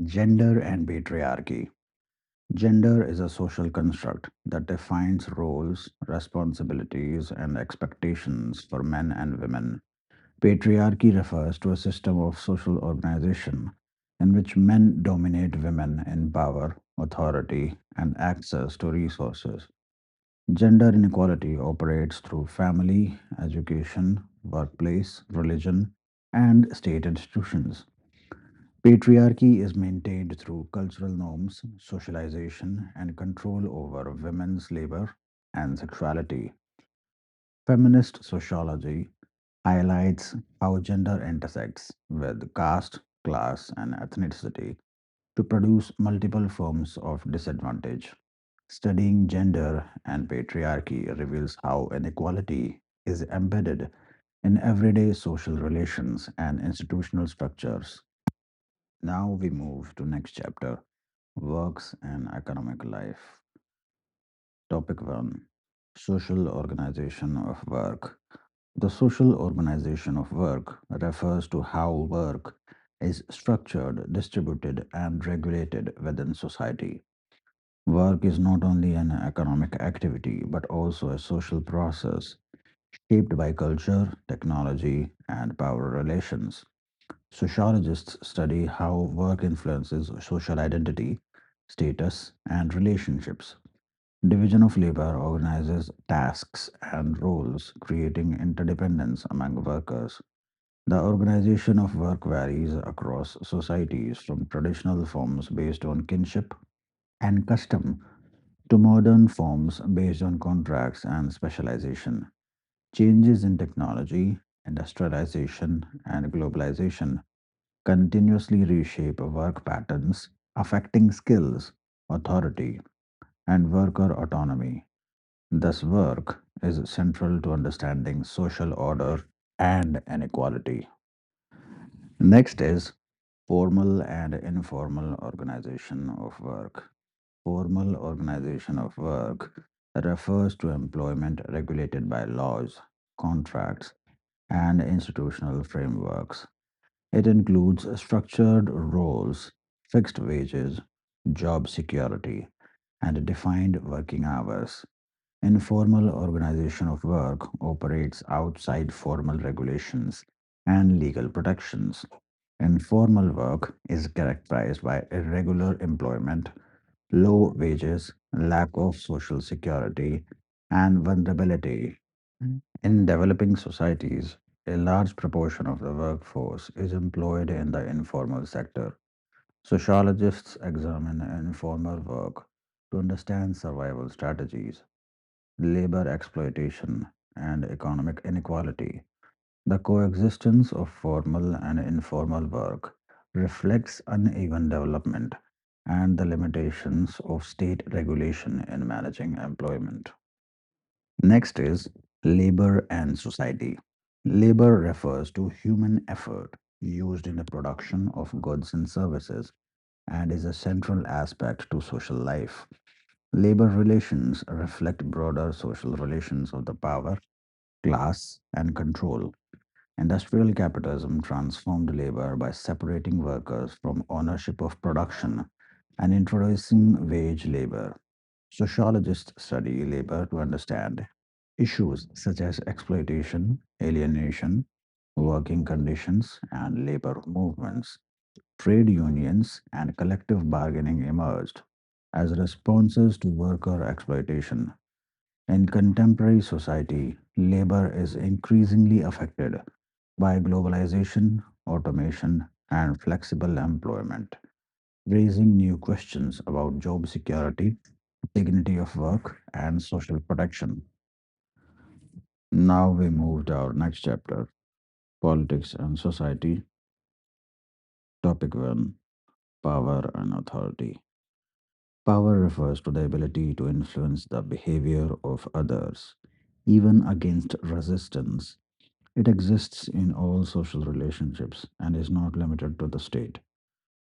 gender, and patriarchy. Gender is a social construct that defines roles, responsibilities, and expectations for men and women. Patriarchy refers to a system of social organization in which men dominate women in power, authority, and access to resources. Gender inequality operates through family, education, workplace, religion, and state institutions. Patriarchy is maintained through cultural norms, socialization, and control over women's labor and sexuality. Feminist sociology highlights how gender intersects with caste, class, and ethnicity to produce multiple forms of disadvantage. Studying gender and patriarchy reveals how inequality is embedded in everyday social relations and institutional structures. Now we move to next chapter, works and economic life. Topic 1, social organization of work. The social organization of work refers to how work is structured, distributed, and regulated within society. Work is not only an economic activity but also a social process shaped by culture, technology, and power relations. Sociologists study how work influences social identity, status, and relationships. Division of labor organizes tasks and roles, creating interdependence among workers. The organization of work varies across societies from traditional forms based on kinship and custom to modern forms based on contracts and specialization. Changes in technology, industrialization, and globalization continuously reshape work patterns, affecting skills, authority, and worker autonomy. Thus, work is central to understanding social order and inequality. Next is formal and informal organization of work. Formal organization of work refers to employment regulated by laws, contracts, and institutional frameworks. It includes structured roles, fixed wages, job security, and defined working hours. Informal organization of work operates outside formal regulations and legal protections. Informal work is characterized by irregular employment, low wages, lack of social security, and vulnerability. In developing societies, a large proportion of the workforce is employed in the informal sector. Sociologists examine informal work to understand survival strategies, labor exploitation, and economic inequality. The coexistence of formal and informal work reflects uneven development and the limitations of state regulation in managing employment. Next is labor and society. Labor refers to human effort used in the production of goods and services and is a central aspect to social life. Labor relations reflect broader social relations of the power, class, and control. Industrial capitalism transformed labor by separating workers from ownership of production and introducing wage labor. Sociologists study labor to understand issues such as exploitation, alienation, working conditions, and labor movements. Trade unions and collective bargaining emerged as responses to worker exploitation. In contemporary society, labor is increasingly affected by globalization, automation, and flexible employment, raising new questions about job security, dignity of work, and social protection. Now we move to our next chapter, politics and society. Topic 1, power and authority. Power refers to the ability to influence the behavior of others, even against resistance. It exists in all social relationships and is not limited to the state.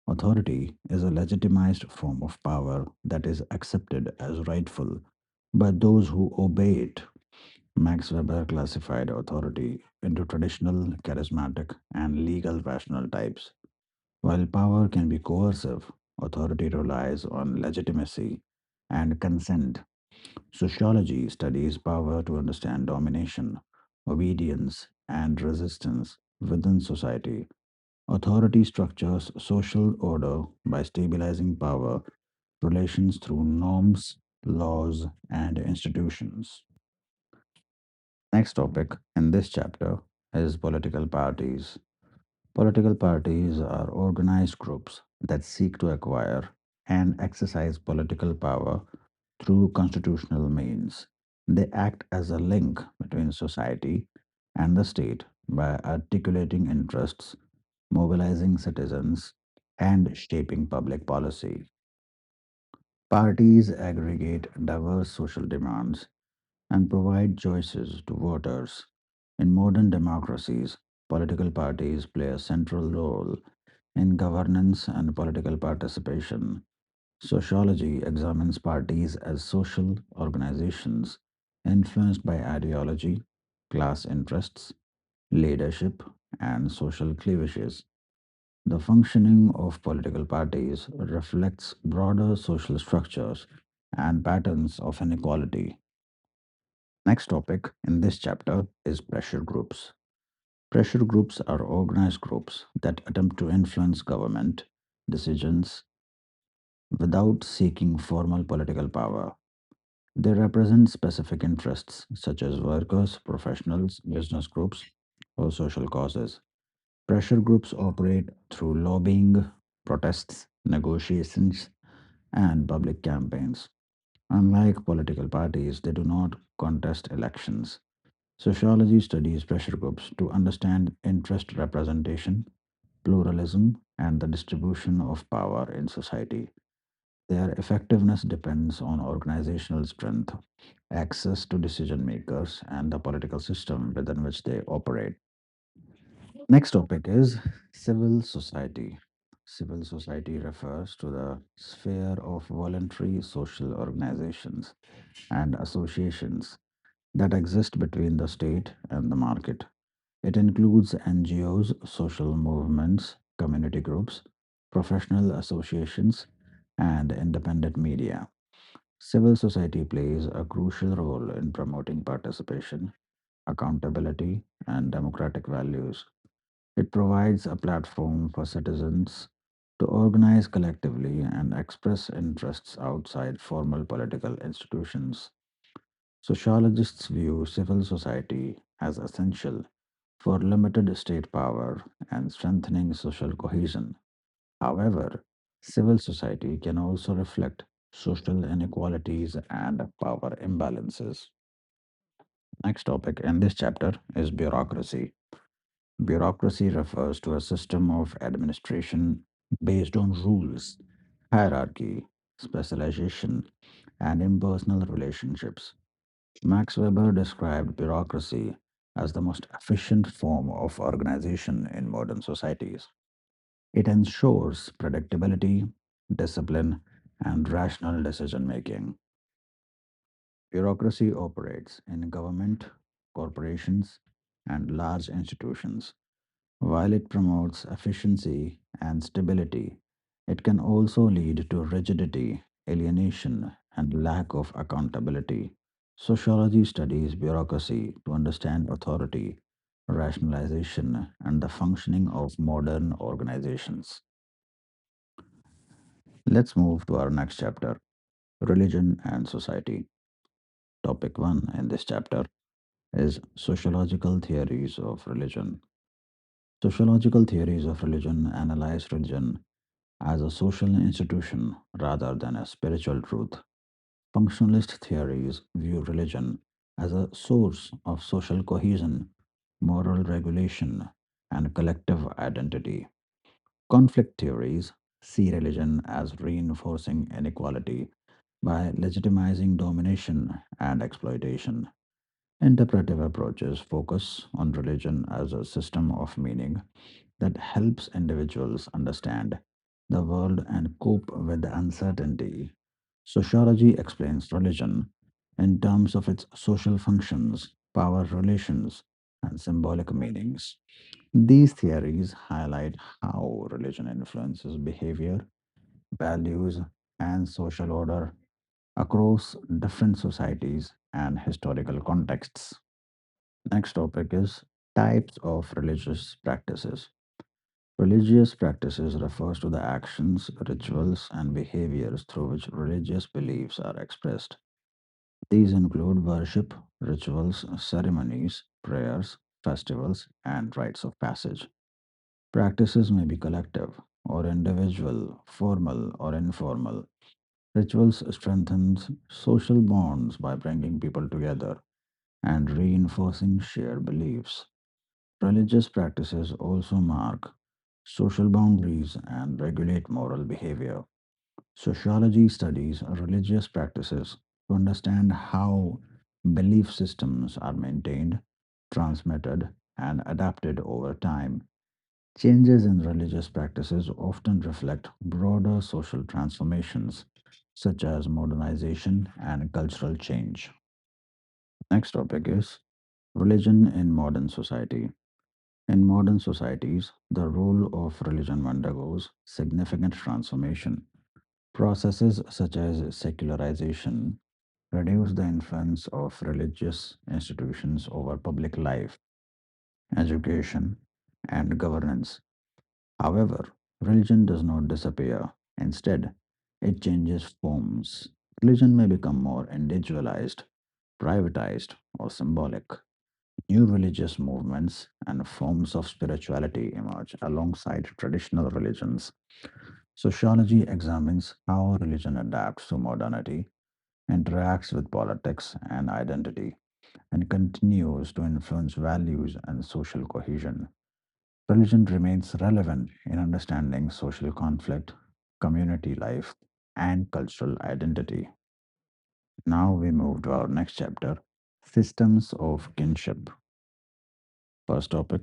Authority is a legitimized form of power that is accepted as rightful by those who obey it. Max Weber classified authority into traditional, charismatic, and legal rational types. While power can be coercive, authority relies on legitimacy and consent. Sociology studies power to understand domination, obedience, and resistance within society. Authority structures social order by stabilizing power relations through norms, laws, and institutions. Next topic in this chapter is political parties. Political parties are organized groups that seek to acquire and exercise political power through constitutional means. They act as a link between society and the state by articulating interests, mobilizing citizens, and shaping public policy. Parties aggregate diverse social demands and provide choices to voters. In modern democracies, political parties play a central role in governance and political participation. Sociology examines parties as social organizations influenced by ideology, class interests, leadership, and social cleavages. The functioning of political parties reflects broader social structures and patterns of inequality. Next topic in this chapter is pressure groups. Pressure groups are organized groups that attempt to influence government decisions without seeking formal political power. They represent specific interests such as workers, professionals, business groups, or social causes. Pressure groups operate through lobbying, protests, negotiations, and public campaigns. Unlike political parties, they do not contest elections. Sociology studies pressure groups to understand interest representation, pluralism, and the distribution of power in society. Their effectiveness depends on organizational strength, access to decision makers, and the political system within which they operate. Next topic is civil society. Civil society refers to the sphere of voluntary social organizations and associations that exist between the state and the market. It includes NGOs, social movements, community groups, professional associations, and independent media. Civil society plays a crucial role in promoting participation, accountability, and democratic values. It provides a platform for citizens to organize collectively and express interests outside formal political institutions. Sociologists view civil society as essential for limited state power and strengthening social cohesion. However, civil society can also reflect social inequalities and power imbalances. Next topic in this chapter is bureaucracy. Bureaucracy refers to a system of administration based on rules, hierarchy, specialization, and impersonal relationships. Max Weber described bureaucracy as the most efficient form of organization in modern societies. It ensures predictability, discipline, and rational decision making. Bureaucracy operates in government, corporations, and large institutions. While it promotes efficiency and stability, it can also lead to rigidity, alienation, and lack of accountability. Sociology studies bureaucracy to understand authority, rationalization, and the functioning of modern organizations. Let's move to our next chapter, religion and society. Topic 1 in this chapter is sociological theories of religion. Sociological theories of religion analyze religion as a social institution rather than a spiritual truth. Functionalist theories view religion as a source of social cohesion, moral regulation, and collective identity. Conflict theories see religion as reinforcing inequality by legitimizing domination and exploitation. Interpretive approaches focus on religion as a system of meaning that helps individuals understand the world and cope with the uncertainty. Sociology explains religion in terms of its social functions, power relations, and symbolic meanings. These theories highlight how religion influences behavior, values, and social order across different societies and historical contexts. Next topic is types of religious practices. Religious practices refers to the actions, rituals, and behaviors through which religious beliefs are expressed. These include worship, rituals, ceremonies, prayers, festivals, and rites of passage. Practices may be collective or individual, formal or informal. Rituals strengthen social bonds by bringing people together and reinforcing shared beliefs. Religious practices also mark social boundaries and regulate moral behavior. Sociology studies religious practices to understand how belief systems are maintained, transmitted, and adapted over time. Changes in religious practices often reflect broader social transformations, such as modernization and cultural change. Next topic is religion in modern society. In modern societies, the role of religion undergoes significant transformation. Processes such as secularization reduce the influence of religious institutions over public life, education, and governance. However, religion does not disappear. Instead, it changes forms. Religion may become more individualized, privatized, or symbolic. New religious movements and forms of spirituality emerge alongside traditional religions. Sociology examines how religion adapts to modernity, interacts with politics and identity, and continues to influence values and social cohesion. Religion remains relevant in understanding social conflict, community life, and cultural identity. Now we move to our next chapter, systems of kinship. First topic,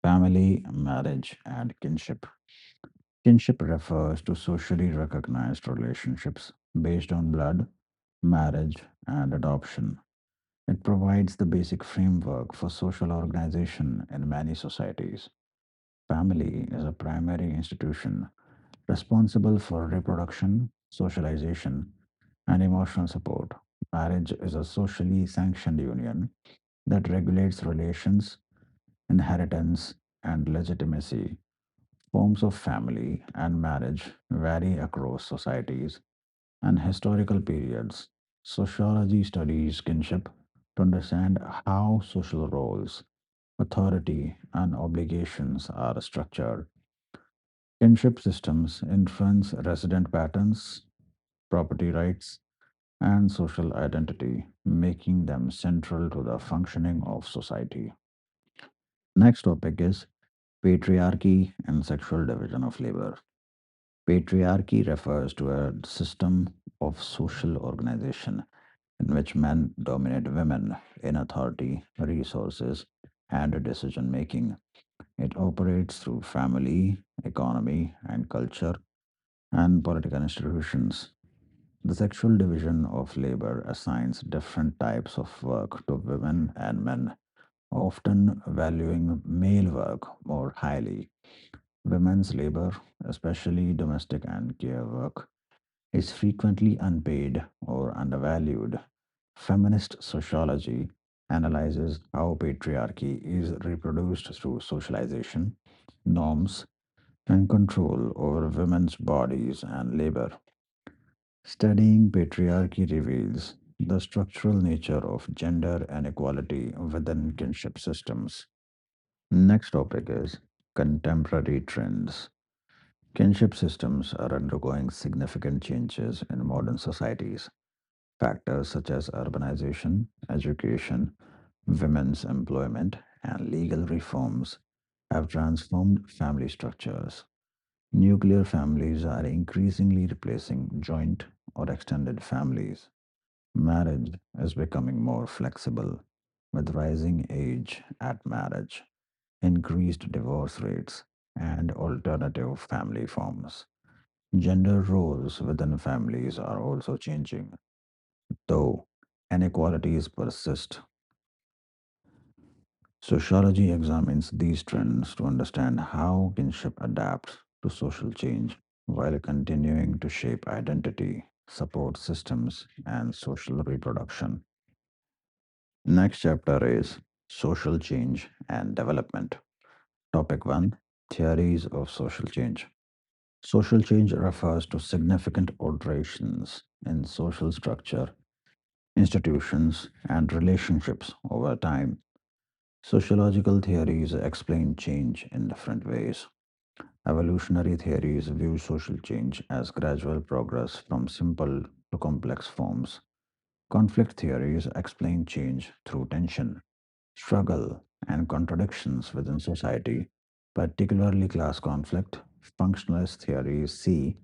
family, marriage, and kinship. Kinship refers to socially recognized relationships based on blood, marriage, and adoption. It provides the basic framework for social organization in many societies. Family is a primary institution responsible for reproduction, socialization, and emotional support. Marriage is a socially sanctioned union that regulates relations, inheritance, and legitimacy. Forms of family and marriage vary across societies and historical periods. Sociology studies kinship to understand how social roles, authority, and obligations are structured. Kinship systems influence resident patterns, property rights, and social identity, making them central to the functioning of society. Next topic is patriarchy and sexual division of labor. Patriarchy refers to a system of social organization in which men dominate women in authority, resources, and decision making. It operates through family, economy, and culture, and political institutions. The sexual division of labor assigns different types of work to women and men, often valuing male work more highly. Women's labor, especially domestic and care work, is frequently unpaid or undervalued. Feminist sociology analyzes how patriarchy is reproduced through socialization, norms, and control over women's bodies and labor. Studying patriarchy reveals the structural nature of gender inequality within kinship systems. Next topic is contemporary trends. Kinship systems are undergoing significant changes in modern societies. Factors such as urbanization, education, women's employment, and legal reforms have transformed family structures. Nuclear families are increasingly replacing joint or extended families. Marriage is becoming more flexible, with rising age at marriage, increased divorce rates, and alternative family forms. Gender roles within families are also changing, though inequalities persist. Sociology examines these trends to understand how kinship adapts to social change. while continuing to shape identity, support systems, and social reproduction. Next chapter is Social Change and Development. Topic 1, Theories of Social Change. Social change refers to significant alterations in social structure, institutions, and relationships over time. Sociological theories explain change in different ways. Evolutionary theories view social change as gradual progress from simple to complex forms. Conflict theories explain change through tension, struggle, and contradictions within society, particularly class conflict. Functionalist theories see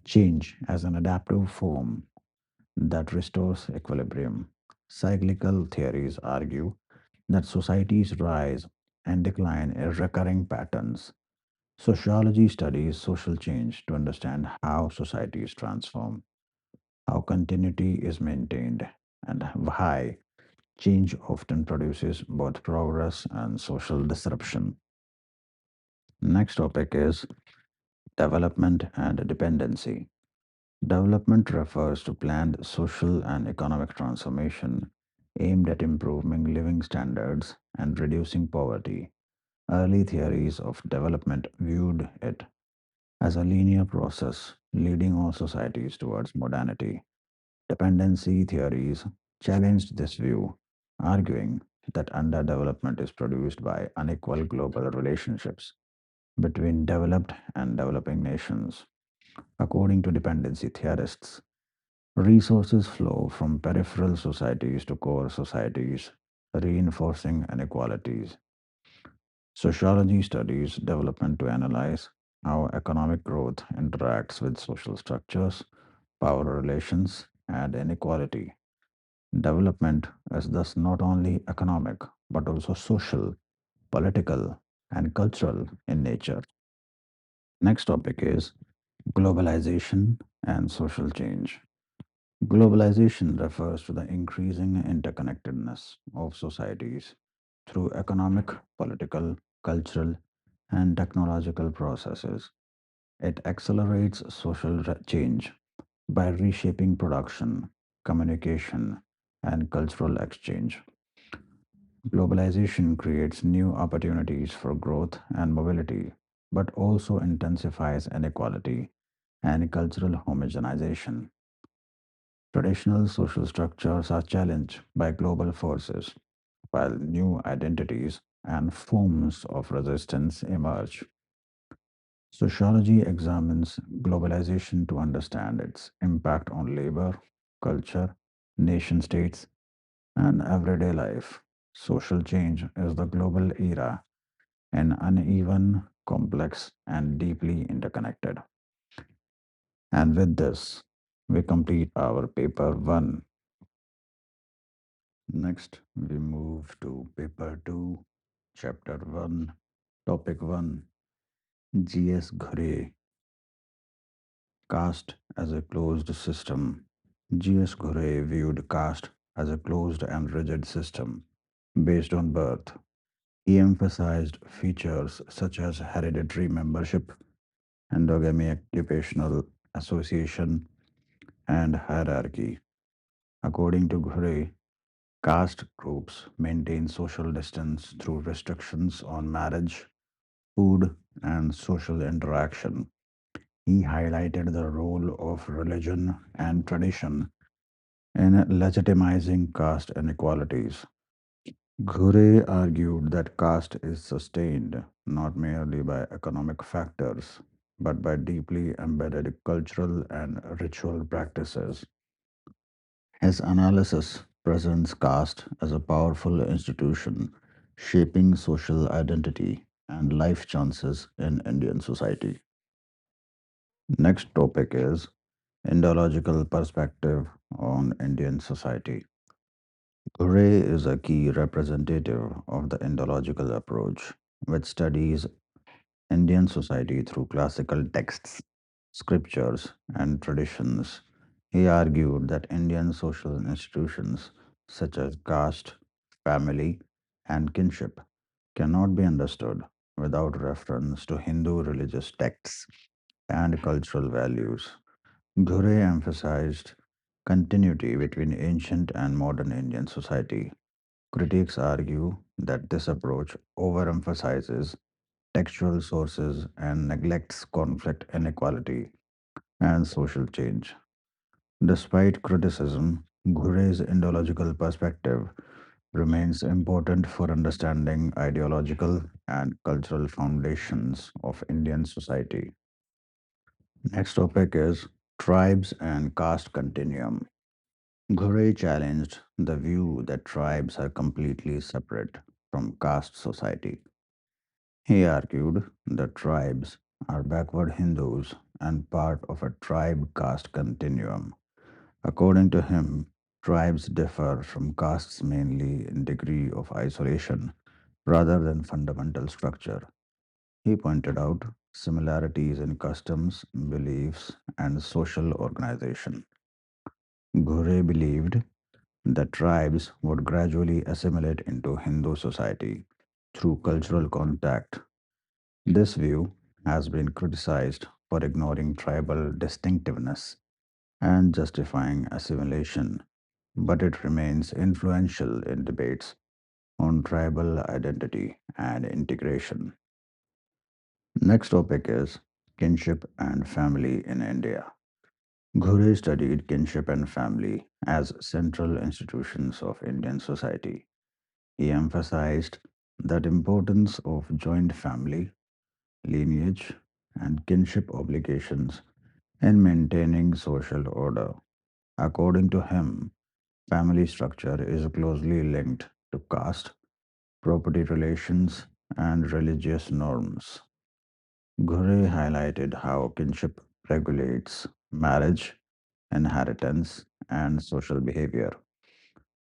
change as an adaptive form that restores equilibrium. Cyclical theories argue that societies rise and decline in recurring patterns. Sociology studies social change to understand how societies transform, how continuity is maintained, and why change often produces both progress and social disruption. Next topic is development and dependency. Development refers to planned social and economic transformation aimed at improving living standards and reducing poverty. Early theories of development viewed it as a linear process leading all societies towards modernity. Dependency theories challenged this view, arguing that underdevelopment is produced by unequal global relationships between developed and developing nations. According to dependency theorists, resources flow from peripheral societies to core societies, reinforcing inequalities. Sociology studies development to analyze how economic growth interacts with social structures, power relations, and inequality. Development is thus not only economic but also social, political, and cultural in nature. Next topic is globalization and social change. Globalization refers to the increasing interconnectedness of societies through economic, political, cultural, and technological processes. It accelerates social change by reshaping production, communication, and cultural exchange. Globalization creates new opportunities for growth and mobility, but also intensifies inequality and cultural homogenization. Traditional social structures are challenged by global forces, while new identities and forms of resistance emerge. Sociology examines globalization to understand its impact on labor, culture, nation states, and everyday life. Social change is the global era, an uneven, complex, and deeply interconnected. And with this, we complete our paper 1. Next, we move to paper 2, chapter 1, topic 1, G.S. Ghurye, caste as a closed system. G.S. Ghurye viewed caste as a closed and rigid system based on birth. He emphasized features such as hereditary membership, endogamy, occupational association, and hierarchy. According to Ghurye, caste groups maintain social distance through restrictions on marriage, food, and social interaction. He highlighted the role of religion and tradition in legitimizing caste inequalities. Ghurye argued that caste is sustained not merely by economic factors, but by deeply embedded cultural and ritual practices. His analysis presents caste as a powerful institution shaping social identity and life chances in Indian society. Next topic is Indological perspective on Indian society. Ghurye is a key representative of the Indological approach, which studies Indian society through classical texts, scriptures, and traditions. He argued that Indian social institutions, such as caste, family, and kinship, cannot be understood without reference to Hindu religious texts. and cultural values. Ghurye emphasized continuity between ancient and modern Indian society. Critics argue that this approach overemphasizes textual sources and neglects conflict, inequality, and social change. Despite criticism, Ghurye's ideological perspective remains important for understanding ideological and cultural foundations of Indian society. Next topic is tribes and caste continuum. Ghurye challenged the view that tribes are completely separate from caste society. He argued that tribes are backward Hindus and part of a tribe caste continuum. According to him, tribes differ from castes mainly in degree of isolation rather than fundamental structure. He pointed out similarities in customs, beliefs, and social organization. Ghurye believed that tribes would gradually assimilate into Hindu society through cultural contact. This view has been criticized for ignoring tribal distinctiveness and justifying assimilation, but it remains influential in debates on tribal identity and integration. Next topic is kinship and family in India. Ghurye studied kinship and family as central institutions of Indian society. He emphasized that importance of joint family, lineage, and kinship obligations in maintaining social order. According to him, family structure is closely linked to caste, property relations, and religious norms. Ghurye highlighted how kinship regulates marriage, inheritance, and social behavior.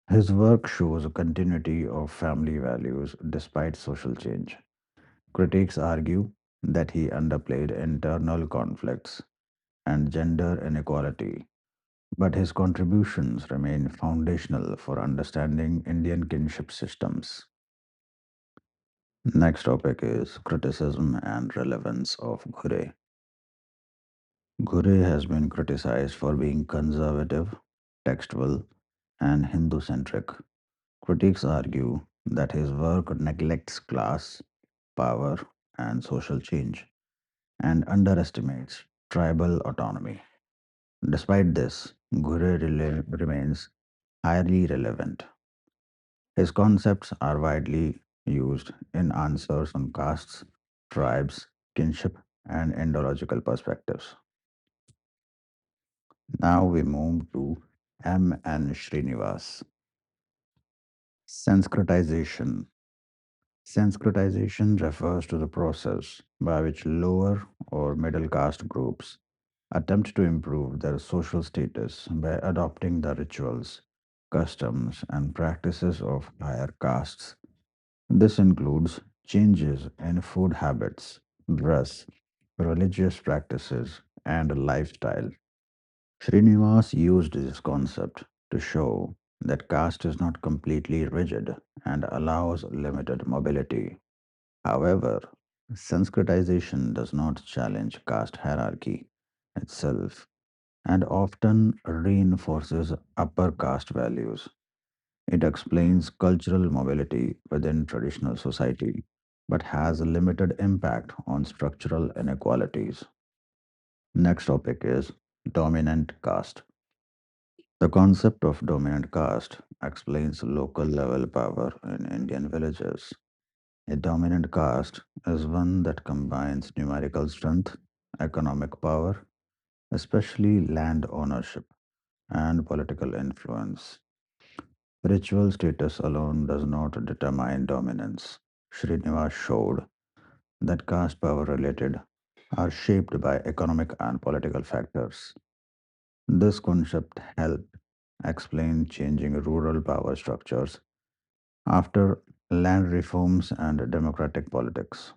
His work shows a continuity of family values despite social change. Critics argue that he underplayed internal conflicts and gender inequality, but his contributions remain foundational for understanding Indian kinship systems. Next topic is criticism and relevance of Ghurye. Ghurye has been criticized for being conservative, textual, and Hindu centric. Critics argue that his work neglects class, power, and social change, and underestimates tribal autonomy. Despite this, remains highly relevant. His concepts are widely used in answers on castes, tribes, kinship, and endological perspectives. Now we move to M. N. Srinivas. Sanskritization. Sanskritization refers to the process by which lower or middle caste groups attempt to improve their social status by adopting the rituals, customs, and practices of higher castes. This includes changes in food habits, dress, religious practices, and lifestyle. Srinivas used this concept to show that caste is not completely rigid and allows limited mobility. However, Sanskritization does not challenge caste hierarchy itself and often reinforces upper caste values. It explains cultural mobility within traditional society, but has a limited impact on structural inequalities. Next topic is dominant caste. The concept of dominant caste explains local level power in Indian villages. A dominant caste is one that combines numerical strength, economic power, especially land ownership, and political influence. Ritual status alone does not determine dominance. Srinivas showed that caste power related are shaped by economic and political factors. This concept helped explain changing rural power structures after land reforms and democratic politics.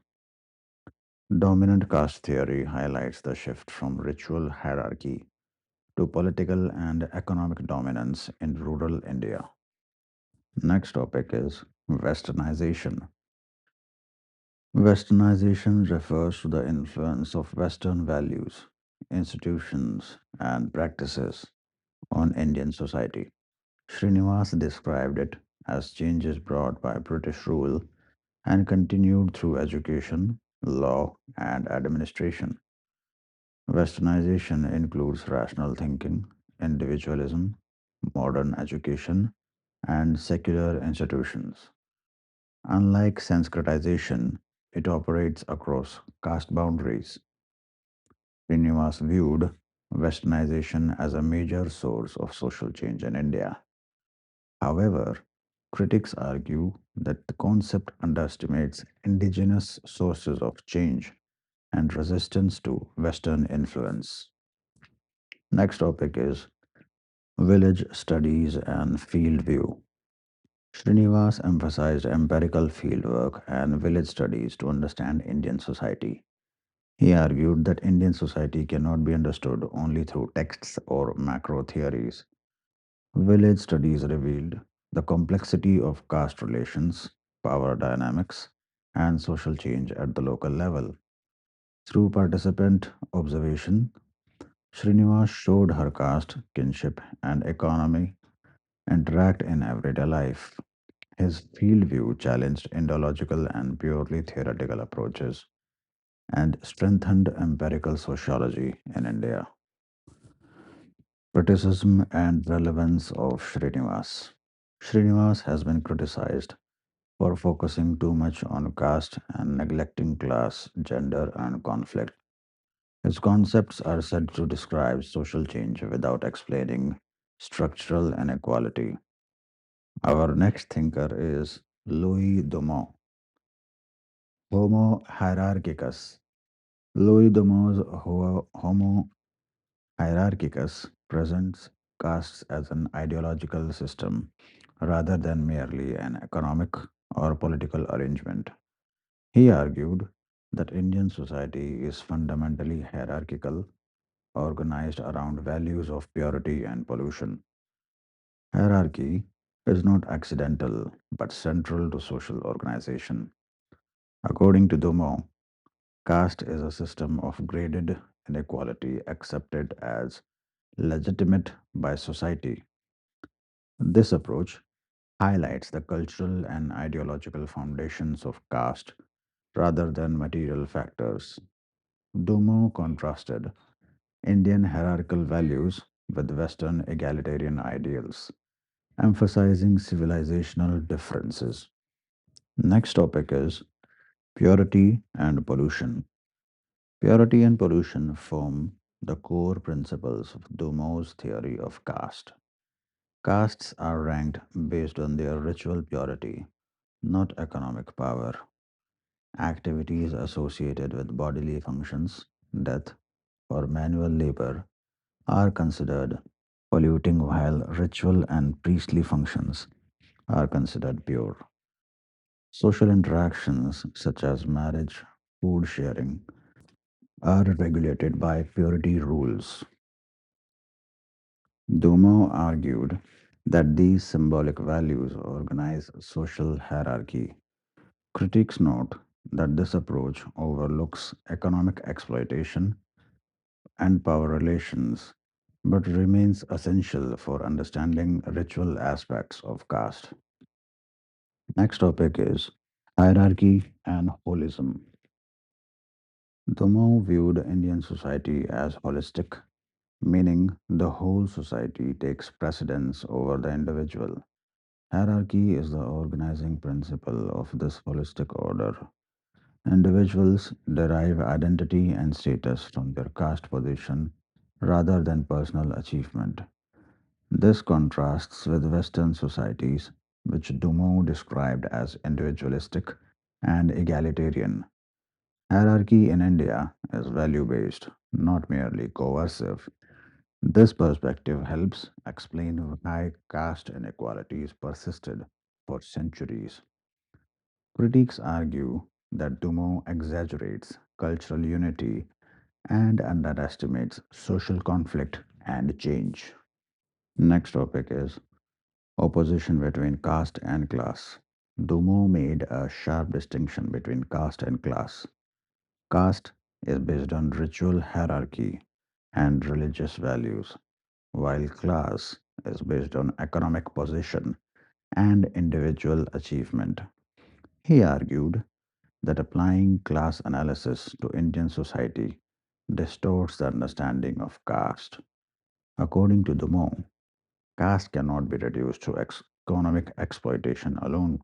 Dominant caste theory highlights the shift from ritual hierarchy to political and economic dominance in rural India. Next topic is westernization. Westernization refers to the influence of Western values, institutions, and practices on Indian society. Srinivas described it as changes brought by British rule and continued through education, law, and administration. Westernization includes rational thinking, individualism, modern education, and secular institutions. Unlike Sanskritization, it operates across caste boundaries. Srinivas viewed Westernization as a major source of social change in India. However, critics argue that the concept underestimates indigenous sources of change and resistance to Western influence. Next topic is village studies and field view. Srinivas emphasized empirical fieldwork and village studies to understand Indian society. He argued that Indian society cannot be understood only through texts or macro theories. Village studies revealed the complexity of caste relations, power dynamics, and social change at the local level. Through participant observation, Srinivas showed how caste, kinship, and economy interact in everyday life. His field view challenged ideological and purely theoretical approaches and strengthened empirical sociology in India. Criticism and relevance of Srinivas. Srinivas has been criticized for focusing too much on caste and neglecting class, gender, and conflict. His concepts are said to describe social change without explaining structural inequality. Our next thinker is Louis Dumont, Homo hierarchicus. Louis Dumont's Homo hierarchicus presents castes as an ideological system rather than merely an economic or political arrangement. He argued that Indian society is fundamentally hierarchical, organized around values of purity and pollution. Hierarchy is not accidental but central to social organization. According to Dumont, caste is a system of graded inequality accepted as legitimate by society. This approach highlights the cultural and ideological foundations of caste rather than material factors. Dumont contrasted Indian hierarchical values with Western egalitarian ideals, emphasizing civilizational differences. Next topic is purity and pollution. Purity and pollution form the core principles of Dumont's theory of caste. Castes are ranked based on their ritual purity, not economic power. Activities associated with bodily functions, death, or manual labor are considered polluting, while ritual and priestly functions are considered pure. Social interactions such as marriage, food sharing, are regulated by purity rules. Dumo argued that these symbolic values organize social hierarchy. Critics note that this approach overlooks economic exploitation and power relations, but remains essential for understanding ritual aspects of caste. Next topic is hierarchy and holism. Thoreau viewed Indian society as holistic, meaning the whole society takes precedence over the individual. Hierarchy is the organizing principle of this holistic order. Individuals derive identity and status from their caste position rather than personal achievement. This contrasts with Western societies, which Dumont described as individualistic and egalitarian. Hierarchy in India is value based, not merely coercive. This perspective helps explain why caste inequalities persisted for centuries. Critics argue that Dumont exaggerates cultural unity and underestimates social conflict and change. Next topic is opposition between caste and class. Dumont made a sharp distinction between caste and class. Caste is based on ritual hierarchy and religious values, while class is based on economic position and individual achievement. He argued that applying class analysis to Indian society distorts the understanding of caste. According to Dumont, caste cannot be reduced to economic exploitation alone.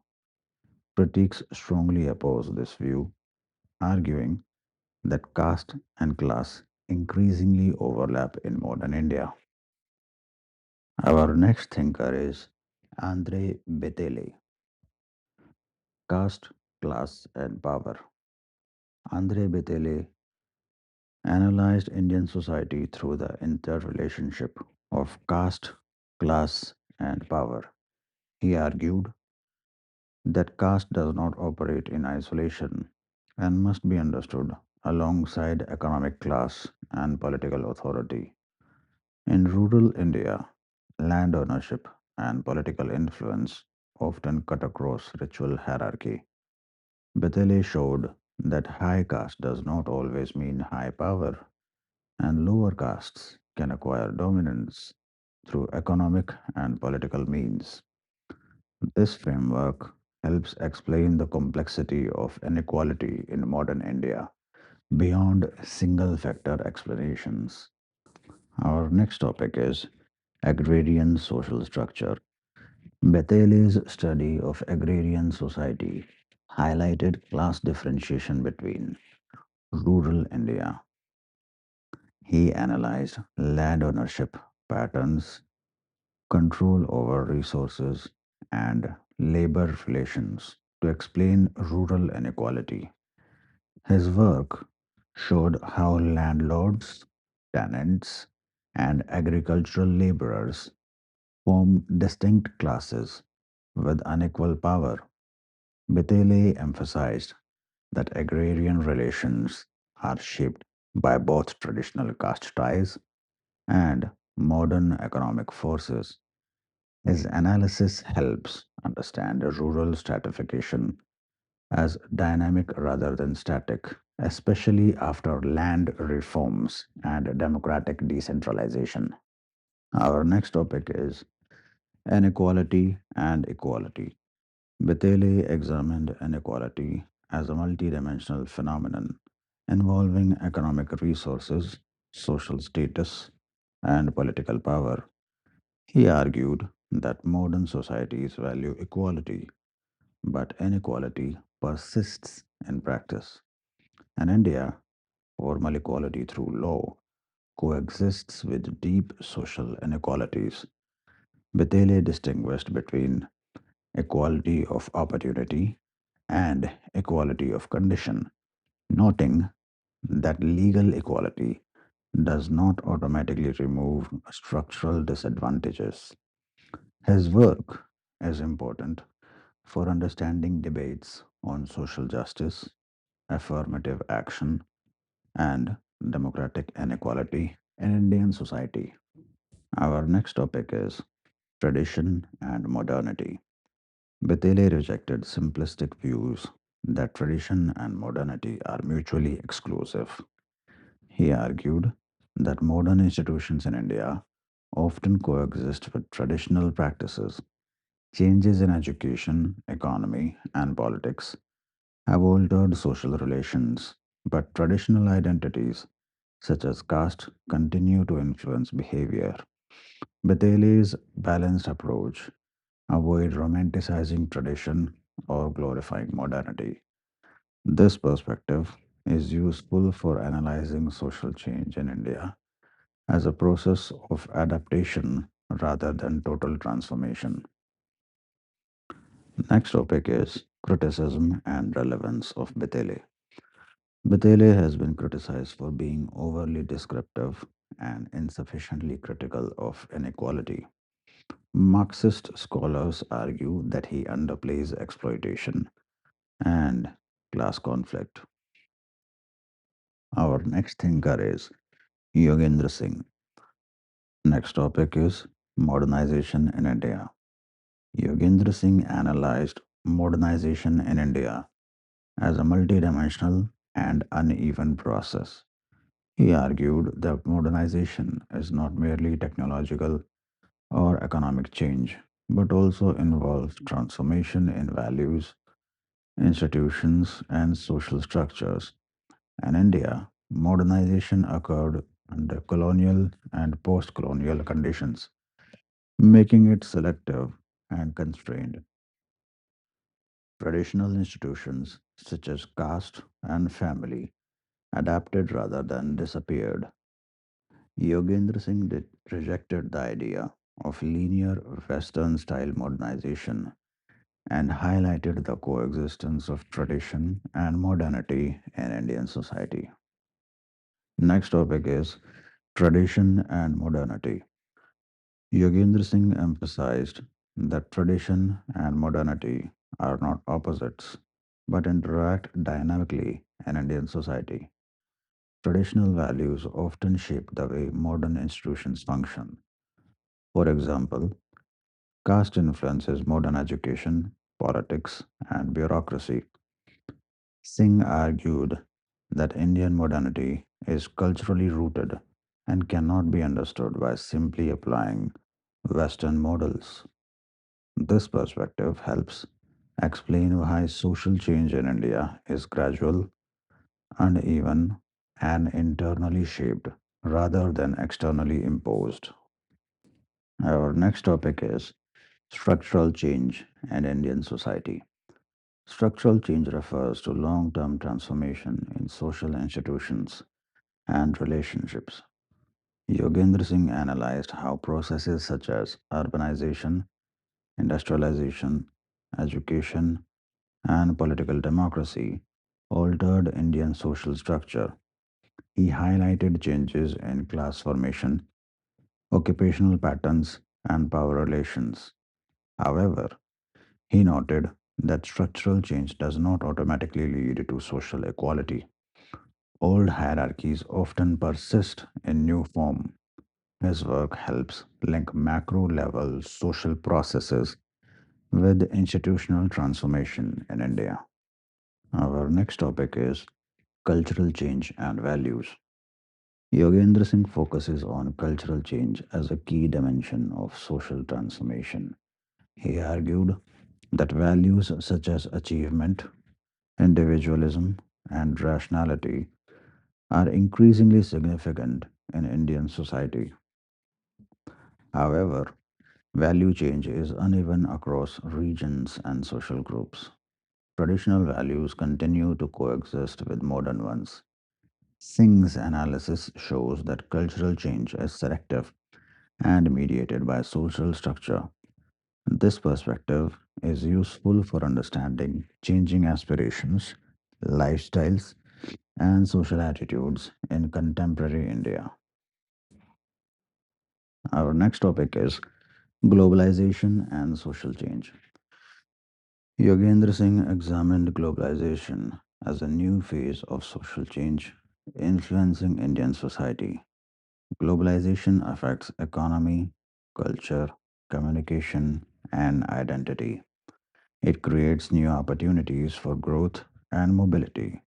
Critics strongly oppose this view, arguing that caste and class increasingly overlap in modern India. Our next thinker is Andre Béteille, Caste, Class and Power. Andre Béteille analyzed Indian society through the interrelationship of caste, class, and power. He argued that caste does not operate in isolation and must be understood alongside economic class and political authority. In rural India, land ownership and political influence often cut across ritual hierarchy. Bethele showed that high caste does not always mean high power, and lower castes can acquire dominance through economic and political means. This framework helps explain the complexity of inequality in modern India beyond single factor explanations. Our next topic is agrarian social structure. Bethele's study of agrarian society highlighted class differentiation between rural India. He analyzed land ownership patterns, control over resources, and labor relations to explain rural inequality. His work showed how landlords, tenants, and agricultural laborers form distinct classes with unequal power. Bethele emphasized that agrarian relations are shaped by both traditional caste ties and modern economic forces. His analysis helps understand rural stratification as dynamic rather than static, especially after land reforms and democratic decentralization. Our next topic is inequality and equality. Bethele examined inequality as a multidimensional phenomenon involving economic resources, social status, and political power. He argued that modern societies value equality, but inequality persists in practice. In India, formal equality through law coexists with deep social inequalities. Bethele distinguished between equality of opportunity and equality of condition, noting that legal equality does not automatically remove structural disadvantages. His work is important for understanding debates on social justice, affirmative action, and democratic inequality in Indian society. Our next topic is tradition and modernity. Bethele rejected simplistic views that tradition and modernity are mutually exclusive. He argued that modern institutions in India often coexist with traditional practices. Changes in education, economy, and politics have altered social relations, but traditional identities, such as caste, continue to influence behavior. Bethele's balanced approach avoid romanticizing tradition or glorifying modernity. This perspective is useful for analyzing social change in India as a process of adaptation rather than total transformation. Next topic is criticism and relevance of Bethele. Bethele has been criticized for being overly descriptive and insufficiently critical of inequality. Marxist scholars argue that he underplays exploitation and class conflict. Our next thinker is Yogendra Singh. Next topic is modernization in India. Yogendra Singh analyzed modernization in India as a multidimensional and uneven process. He argued that modernization is not merely technological or economic change, but also involves transformation in values, institutions, and social structures. In India, modernization occurred under colonial and post colonial conditions, making it selective and constrained. Traditional institutions such as caste and family adapted rather than disappeared. Yogendra Singh rejected the idea of linear Western style modernization and highlighted the coexistence of tradition and modernity in Indian society. Next topic is tradition and modernity. Yogendra Singh emphasized that tradition and modernity are not opposites but interact dynamically in Indian society. Traditional values often shape the way modern institutions function. For example, caste influences modern education, politics, and bureaucracy. Singh argued that Indian modernity is culturally rooted and cannot be understood by simply applying Western models. This perspective helps explain why social change in India is gradual, uneven, and internally shaped rather than externally imposed. Our next topic is structural change in Indian society. Structural change refers to long term transformation in social institutions and relationships. Yogendra Singh analyzed how processes such as urbanization, industrialization, education, and political democracy altered Indian social structure. He highlighted changes in class formation, occupational patterns, and power relations. However, he noted that structural change does not automatically lead to social equality. Old hierarchies often persist in new form. His work helps link macro level social processes with institutional transformation in India. Our next topic is cultural change and values. Yogendra Singh focuses on cultural change as a key dimension of social transformation. He argued that values such as achievement, individualism, and rationality are increasingly significant in Indian society. However, value change is uneven across regions and social groups. Traditional values continue to coexist with modern ones. Singh's analysis shows that cultural change is selective and mediated by social structure. This perspective is useful for understanding changing aspirations, lifestyles, and social attitudes in contemporary India. Our next topic is globalization and social change. Yogendra Singh examined globalization as a new phase of social change influencing Indian society. Globalization affects economy, culture, communication, and identity. It creates new opportunities for growth and mobility,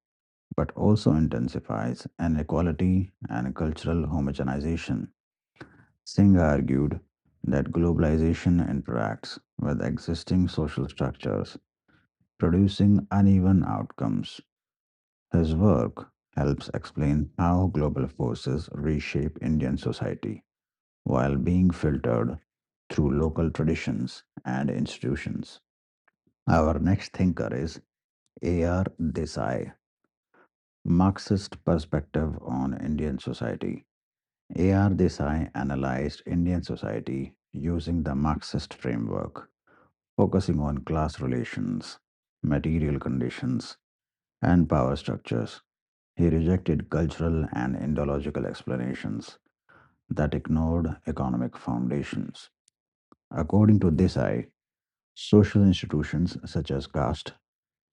but also intensifies inequality and cultural homogenization. Singh argued that globalization interacts with existing social structures, producing uneven outcomes. His work helps explain how global forces reshape Indian society while being filtered through local traditions and institutions. Our next thinker is A.R. Desai, Marxist perspective on Indian society. A.R. Desai analyzed Indian society using the Marxist framework, focusing on class relations, material conditions, and power structures. He rejected cultural and ideological explanations that ignored economic foundations. According to Desai, social institutions such as caste,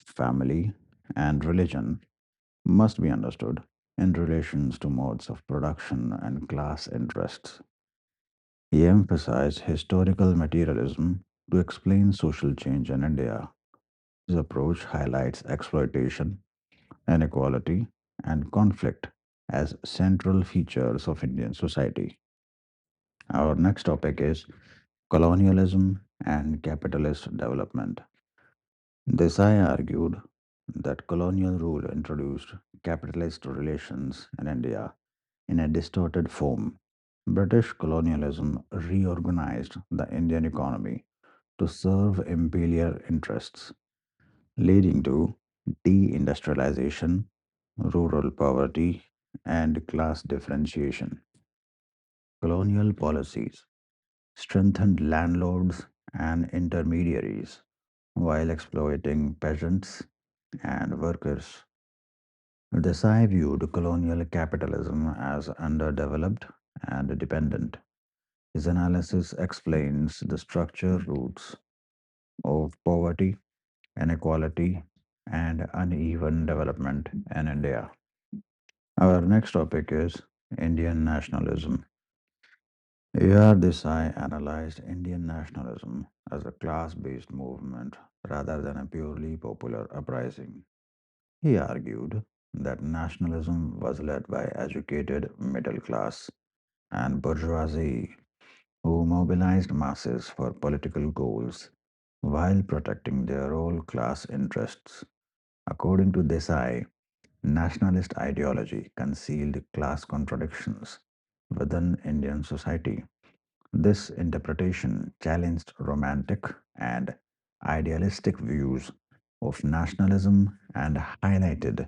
family, and religion must be understood in relations to modes of production and class interests. He emphasized historical materialism to explain social change in India. His approach highlights exploitation, inequality, and conflict as central features of Indian society. Our next topic is colonialism and capitalist development. Desai argued that colonial rule introduced capitalist relations in India in a distorted form. British colonialism reorganized the Indian economy to serve imperial interests, leading to deindustrialization, rural poverty, and class differentiation. Colonial policies strengthened landlords and intermediaries while exploiting peasants and workers. Desai viewed colonial capitalism as underdeveloped and dependent. His analysis explains the structural roots of poverty, inequality, and uneven development in India. Our next topic is Indian nationalism. Here, Desai analyzed Indian nationalism as a class based movement rather than a purely popular uprising. He argued that nationalism was led by educated middle class and bourgeoisie who mobilized masses for political goals while protecting their own class interests. According to Desai, nationalist ideology concealed class contradictions within Indian society. This interpretation challenged romantic and idealistic views of nationalism and highlighted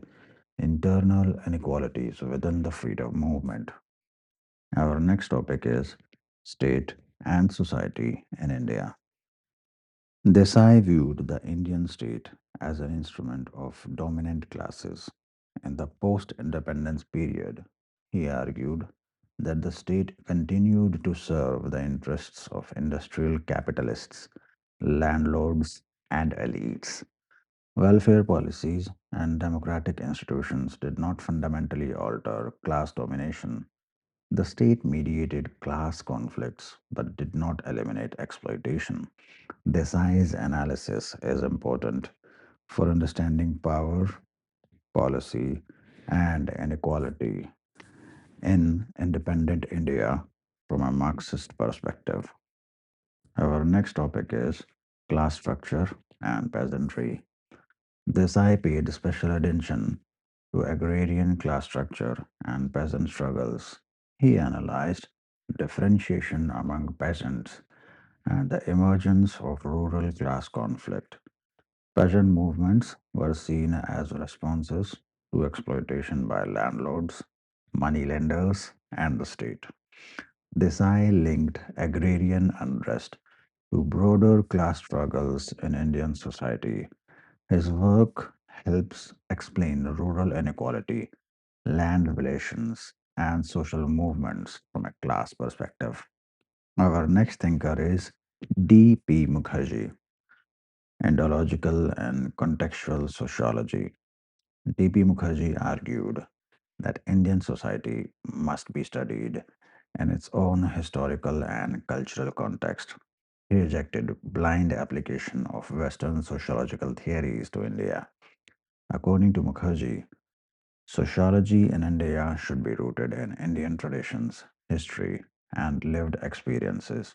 internal inequalities within the freedom movement. Our next topic is state and society in India. Desai viewed the Indian state as an instrument of dominant classes. In the post independence period, he argued that the state continued to serve the interests of industrial capitalists, landlords, and elites. Welfare policies and democratic institutions did not fundamentally alter class domination. The state mediated class conflicts but did not eliminate exploitation. Desai's analysis is important for understanding power, policy, and inequality in independent India from a Marxist perspective. Our next topic is class structure and peasantry. Desai paid special attention to agrarian class structure and peasant struggles. He analyzed differentiation among peasants and the emergence of rural class conflict. Peasant movements were seen as responses to exploitation by landlords, moneylenders, and the state. Desai linked agrarian unrest to broader class struggles in Indian society. His work helps explain rural inequality, land relations, and social movements from a class perspective. Our next thinker is D.P. Mukherjee, Endological and Contextual Sociology. D.P. Mukherjee argued that Indian society must be studied in its own historical and cultural context. He rejected blind application of Western sociological theories to India. According to Mukherjee, sociology in India should be rooted in Indian traditions, history, and lived experiences.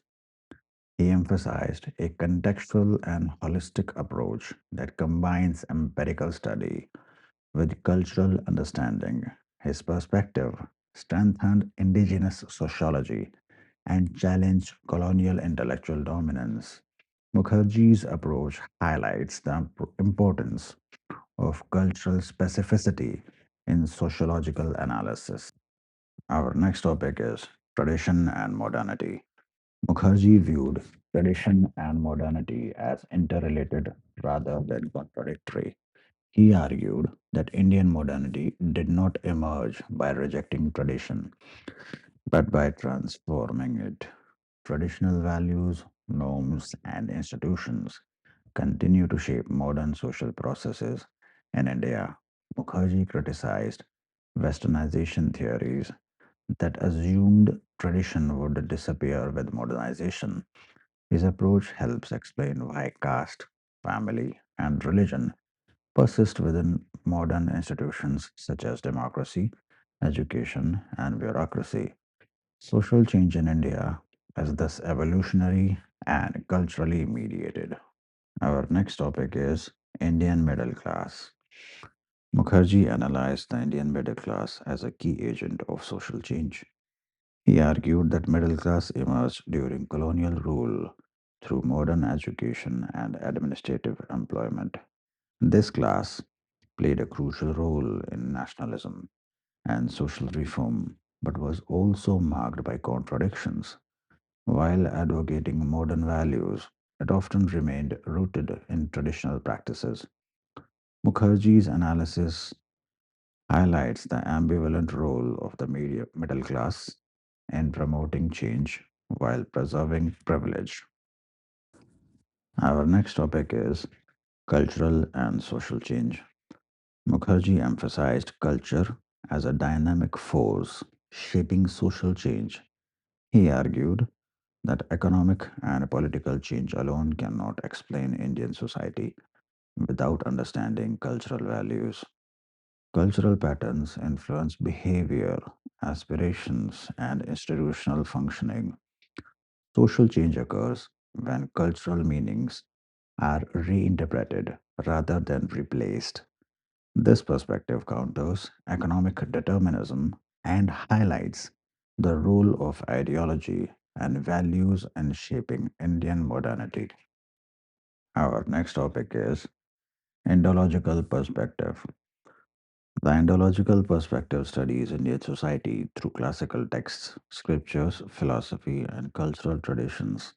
He emphasized a contextual and holistic approach that combines empirical study with cultural understanding. His perspective strengthened indigenous sociology and challenged colonial intellectual dominance. Mukherjee's approach highlights the importance of cultural specificity in sociological analysis. Our next topic is tradition and modernity. Mukherjee viewed tradition and modernity as interrelated rather than contradictory. He argued that Indian modernity did not emerge by rejecting tradition, but by transforming it. Traditional values, norms, and institutions continue to shape modern social processes in India. Mukherjee criticized westernization theories that assumed tradition would disappear with modernization. His approach helps explain why caste family, and religion persist within modern institutions such as democracy, education, and bureaucracy. Social change in India is thus evolutionary and culturally mediated. Our next topic is Indian middle class. Mukherjee analyzed the Indian middle class as a key agent of social change. He argued that middle class emerged during colonial rule through modern education and administrative employment. This class played a crucial role in nationalism and social reform, but was also marked by contradictions. While advocating modern values, it often remained rooted in traditional practices. Mukherjee's analysis highlights the ambivalent role of the middle class in promoting change while preserving privilege. Our next topic is cultural and social change. Mukherjee emphasized culture as a dynamic force shaping social change. He argued that economic and political change alone cannot explain Indian society without understanding cultural values. Cultural patterns influence behavior, aspirations, and institutional functioning. Social change occurs when cultural meanings are reinterpreted rather than replaced. This perspective counters economic determinism and highlights the role of ideology and values in shaping Indian modernity. Our next topic is Indological perspective. The Indological perspective studies Indian society through classical texts, scriptures, philosophy, and cultural traditions.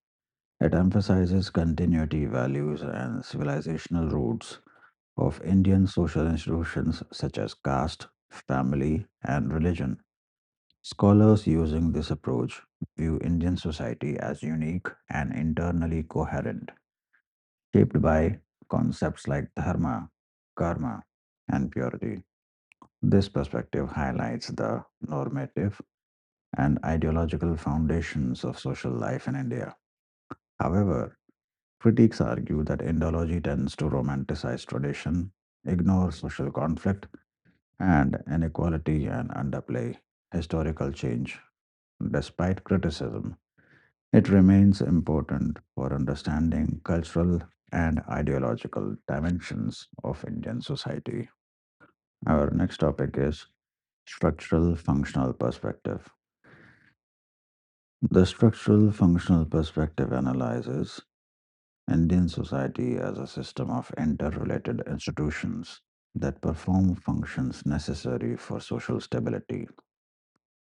It emphasizes continuity, values, and civilizational roots of Indian social institutions such as caste, family, and religion. Scholars using this approach view Indian society as unique and internally coherent, shaped by concepts like dharma, karma, and purity. This perspective highlights the normative and ideological foundations of social life in India. However, critics argue that Indology tends to romanticize tradition, ignore social conflict and inequality, and underplay historical change. Despite criticism, it remains important for understanding cultural and ideological dimensions of Indian society. Our next topic is structural functional perspective. The structural functional perspective analyzes Indian society as a system of interrelated institutions that perform functions necessary for social stability.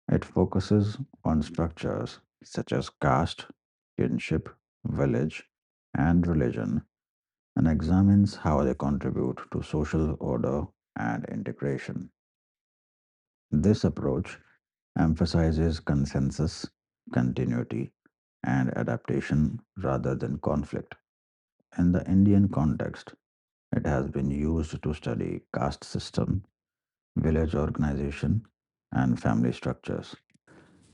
It focuses on structures such as caste, kinship, village, and religion and examines how they contribute to social order and integration. This approach emphasizes consensus, continuity, and adaptation rather than conflict. In the Indian context, it has been used to study caste system, village organization, and family structures.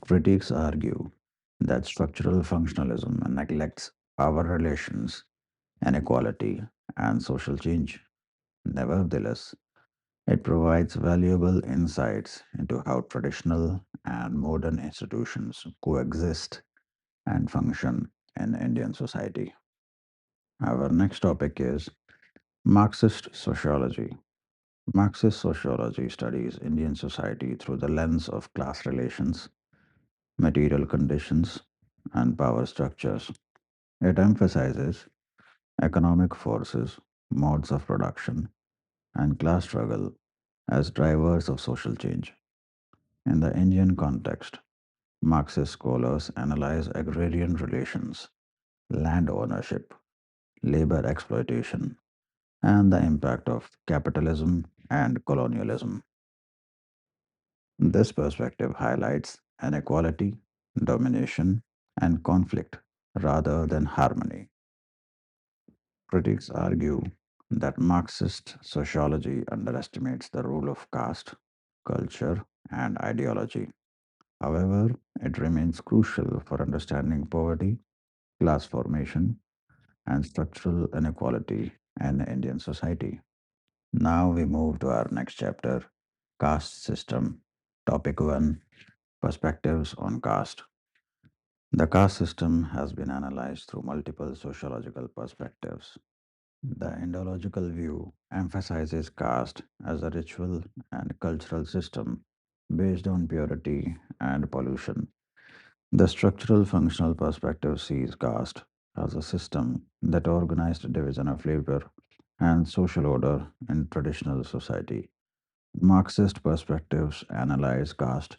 Critics argue that structural functionalism neglects power relations, inequality, and social change. Nevertheless, it provides valuable insights into how traditional and modern institutions coexist and function in Indian society. Our next topic is Marxist sociology. Marxist sociology studies Indian society through the lens of class relations, material conditions, and power structures. It emphasizes economic forces, modes of production, and class struggle as drivers of social change. In the Indian context, Marxist scholars analyze agrarian relations, land ownership, labor exploitation, and the impact of capitalism and colonialism. This perspective highlights inequality, domination, and conflict rather than harmony. Critics argue that Marxist sociology underestimates the role of caste, culture, and ideology. However, it remains crucial for understanding poverty, class formation, and structural inequality in Indian society. Now we move to our next chapter, Caste System. Topic 1, Perspectives on Caste. The caste system has been analyzed through multiple sociological perspectives. The Indological view emphasizes caste as a ritual and cultural system based on purity and pollution. The structural functional perspective sees caste as a system that organized division of labor and social order in traditional society. Marxist perspectives analyze caste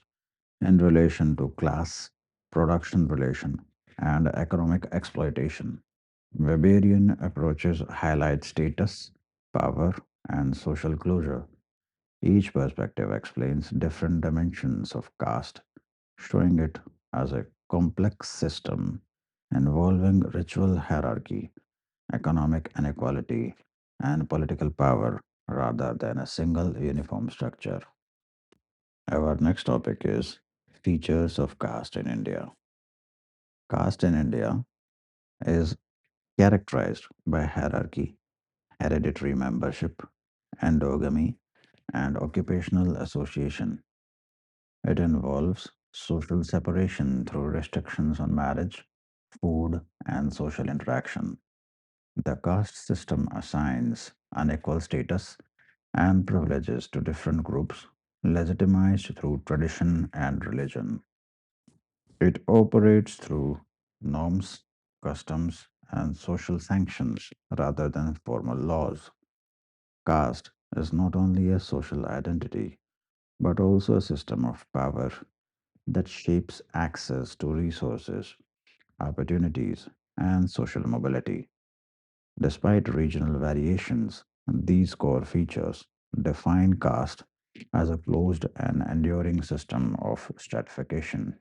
in relation to class, production relation, and economic exploitation. Weberian approaches highlight status, power, and social closure. Each perspective explains different dimensions of caste, showing it as a complex system involving ritual hierarchy, economic inequality, and political power rather than a single uniform structure. Our next topic is features of caste in India. Caste in India is characterized by hierarchy, hereditary membership, endogamy, and occupational association. It involves social separation through restrictions on marriage, food, and social interaction. The caste system assigns unequal status and privileges to different groups, legitimized through tradition and religion. It operates through norms, customs, and social sanctions rather than formal laws. Caste is not only a social identity, but also a system of power that shapes access to resources, opportunities, and social mobility. Despite regional variations, these core features define caste as a closed and enduring system of stratification.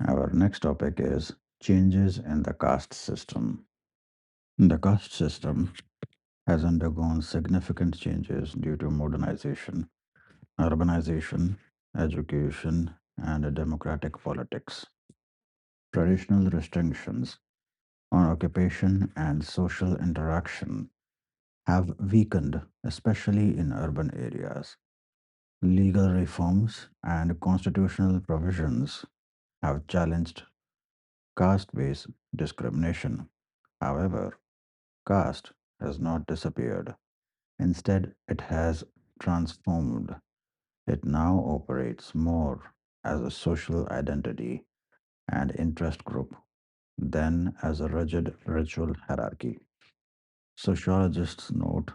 Our next topic is changes in the caste system. The caste system has undergone significant changes due to modernization, urbanization, education, and democratic politics. Traditional restrictions on occupation and social interaction have weakened, especially in urban areas. Legal reforms and constitutional provisions have challenged caste based discrimination. However, caste has not disappeared. Instead, it has transformed. It now operates more as a social identity and interest group than as a rigid ritual hierarchy. Sociologists note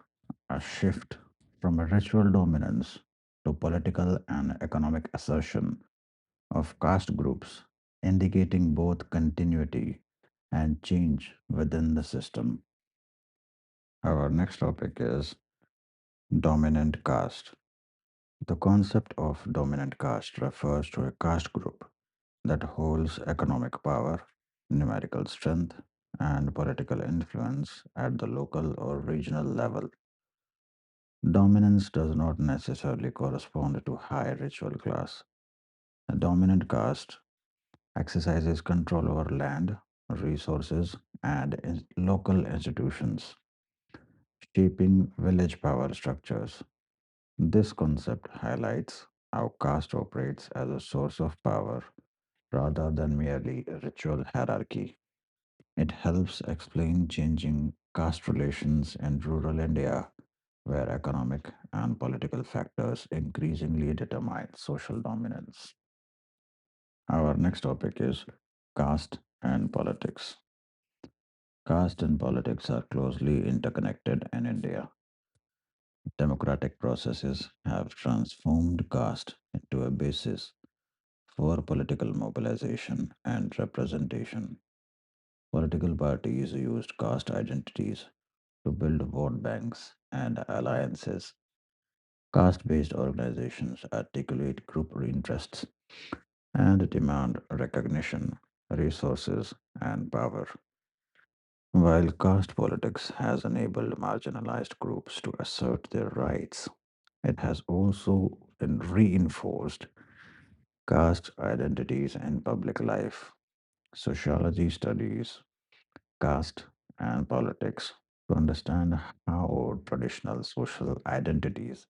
a shift from a ritual dominance to political and economic assertion of caste groups, indicating both continuity and change within the system. Our next topic is dominant caste. The concept of dominant caste refers to a caste group that holds economic power, numerical strength, and political influence at the local or regional level. Dominance does not necessarily correspond to high ritual class. A dominant caste exercises control over land, resources, and local institutions, shaping village power structures. This concept highlights how caste operates as a source of power rather than merely a ritual hierarchy. It helps explain changing caste relations in rural India, where economic and political factors increasingly determine social dominance. Our next topic is caste and politics. Caste and politics are closely interconnected in India. Democratic processes have transformed caste into a basis for political mobilization and representation. Political parties used caste identities to build vote banks and alliances. Caste based organizations articulate group interests and demand recognition, resources, and power. While caste politics has enabled marginalized groups to assert their rights, it has also reinforced caste identities in public life. Sociology studies caste and politics to understand how traditional social identities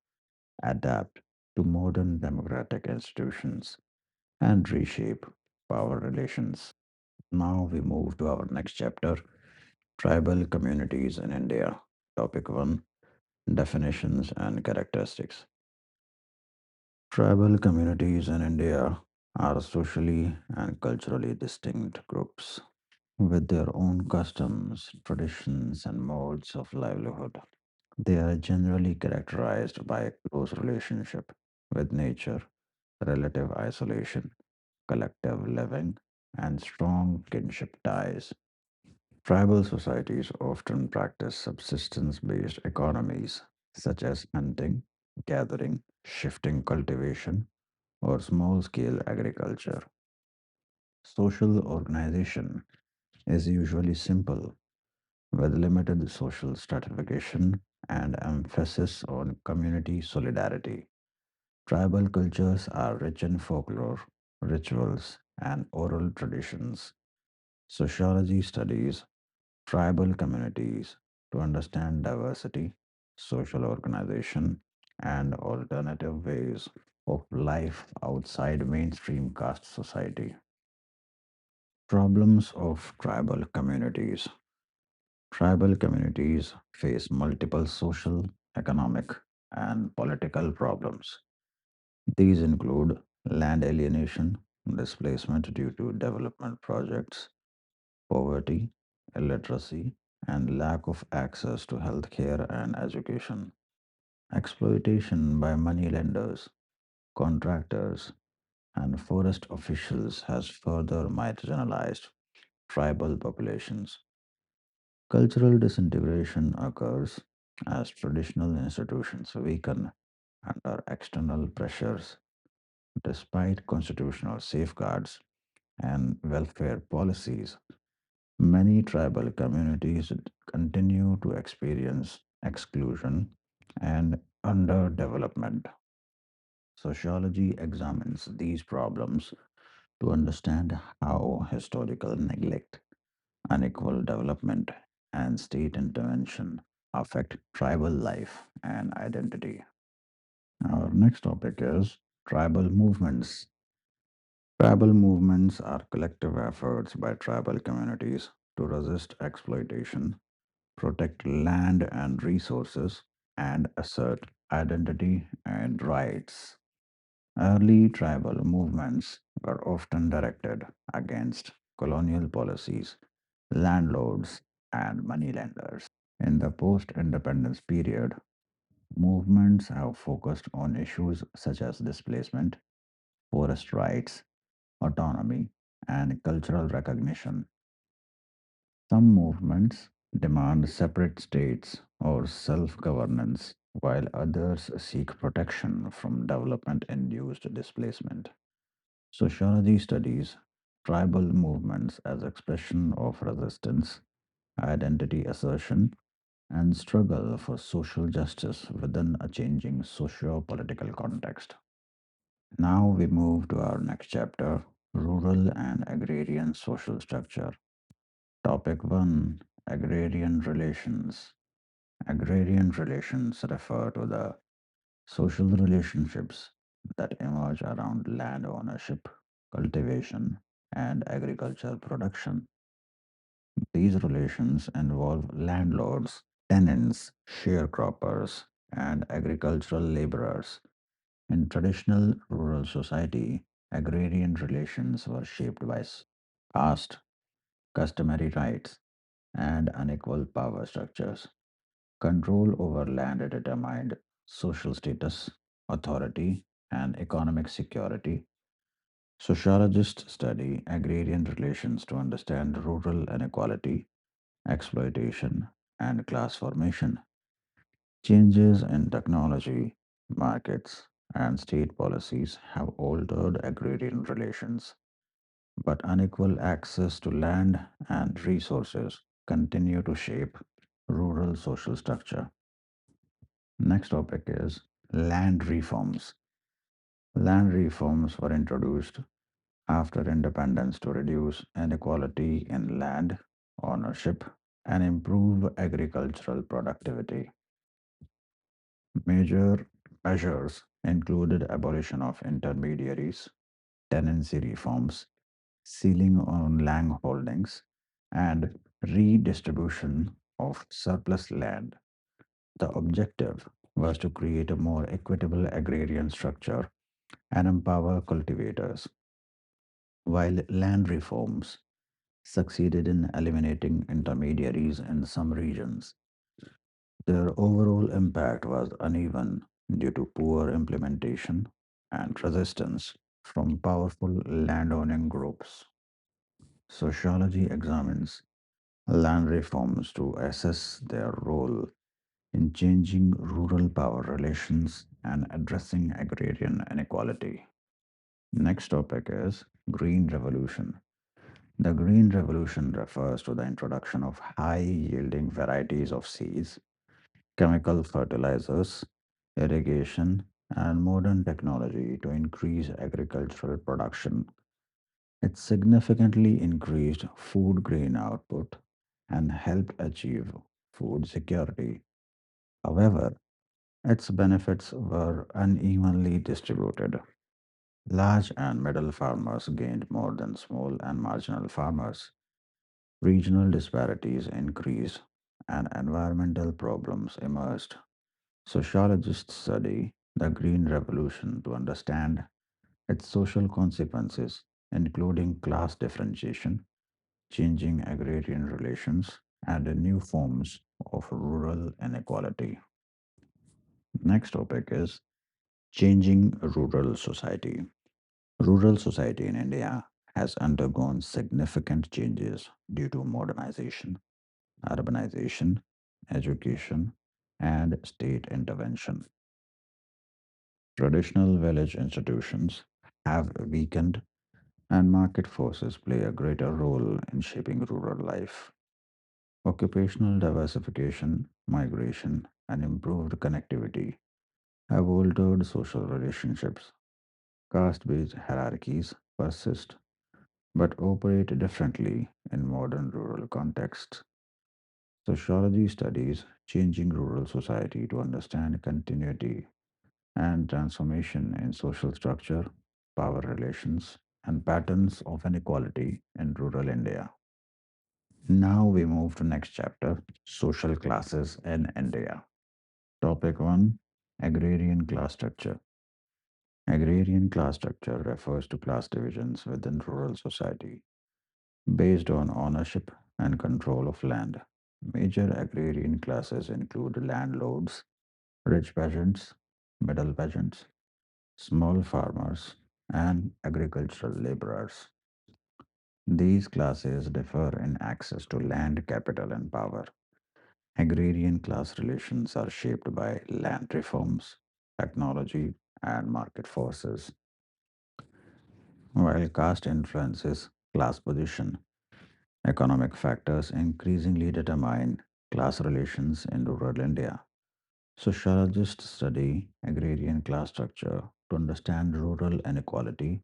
adapt to modern democratic institutions and reshape power relations. Now we move to our next chapter, tribal communities in India. Topic 1, definitions and characteristics. Tribal communities in India are socially and culturally distinct groups with their own customs, traditions, and modes of livelihood. They are generally characterized by a close relationship with nature, relative isolation, collective living, and strong kinship ties. Tribal societies often practice subsistence based economies such as hunting, gathering, shifting cultivation, or small scale agriculture. Social organization is usually simple with limited social stratification and emphasis on community solidarity. Tribal cultures are rich in folklore, rituals, and oral traditions. Sociology studies tribal communities to understand diversity, social organization, and alternative ways of life outside mainstream caste society. Problems of tribal communities. Tribal communities face multiple social, economic, and political problems. These include land alienation, displacement due to development projects, poverty, illiteracy, and lack of access to healthcare and education. Exploitation by moneylenders, contractors, and forest officials has further marginalized tribal populations. Cultural disintegration occurs as traditional institutions weaken under external pressures. Despite constitutional safeguards and welfare policies, many tribal communities continue to experience exclusion and underdevelopment. Sociology examines these problems to understand how historical neglect, unequal development, and state intervention affect tribal life and identity. Our next topic is tribal movements. Tribal movements are collective efforts by tribal communities to resist exploitation, protect land and resources, and assert identity and rights. Early tribal movements were often directed against colonial policies, landlords, and moneylenders. In the post independence period, movements have focused on issues such as displacement, forest rights, autonomy, and cultural recognition. Some movements demand separate states or self governance, while others seek protection from development induced displacement. Sociology studies tribal movements as expression of resistance, identity assertion, and struggle for social justice within a changing socio political context. Now we move to our next chapter, rural and agrarian social structure. Topic 1, agrarian relations. Agrarian relations refer to the social relationships that emerge around land ownership, cultivation, and agricultural production. These relations involve landlords, tenants, sharecroppers, and agricultural laborers. In traditional rural society, agrarian relations were shaped by caste, customary rights, and unequal power structures. Control over land determined social status, authority, and economic security. Sociologists study agrarian relations to understand rural inequality, exploitation, and class formation. Changes in technology, markets, and state policies have altered agrarian relations, but unequal access to land and resources continue to shape rural social structure. Next topic is land reforms. Land reforms were introduced after independence to reduce inequality in land ownership and improve agricultural productivity. Major measures included abolition of intermediaries, tenancy reforms, ceiling on land holdings, and redistribution of surplus land. The objective was to create a more equitable agrarian structure and empower cultivators, while land reforms succeeded in eliminating intermediaries in some regions. Their overall impact was uneven due to poor implementation and resistance from powerful landowning groups. Sociology examines land reforms to assess their role in changing rural power relations and addressing agrarian inequality. Next topic is Green Revolution. The Green Revolution refers to the introduction of high yielding varieties of seeds, chemical fertilizers, irrigation, and modern technology to increase agricultural production. It significantly increased food grain output and helped achieve food security. However, its benefits were unevenly distributed. Large and middle farmers gained more than small and marginal farmers. Regional disparities increased, and environmental problems emerged. Sociologists study the Green Revolution to understand its social consequences, including class differentiation, changing agrarian relations, and new forms of rural inequality. Next topic is changing rural society. Rural society in India has undergone significant changes due to modernization, urbanization, education, and state intervention. Traditional village institutions have weakened, and market forces play a greater role in shaping rural life. Occupational diversification, migration, and improved connectivity have altered social relationships. Caste based hierarchies persist but operate differently in modern rural contexts. Sociology studies changing rural society to understand continuity and transformation in social structure, power relations, and patterns of inequality in rural India. Now we move to next chapter, social classes in India. Topic 1, agrarian class structure. Agrarian class structure refers to class divisions within rural society based on ownership and control of land. Major agrarian classes include landlords, rich peasants, middle peasants, small farmers, and agricultural laborers. These classes differ in access to land, capital, and power. Agrarian class relations are shaped by land reforms, technology, and market forces, while caste influences class position. Economic factors increasingly determine class relations in rural India. Sociologists study agrarian class structure to understand rural inequality,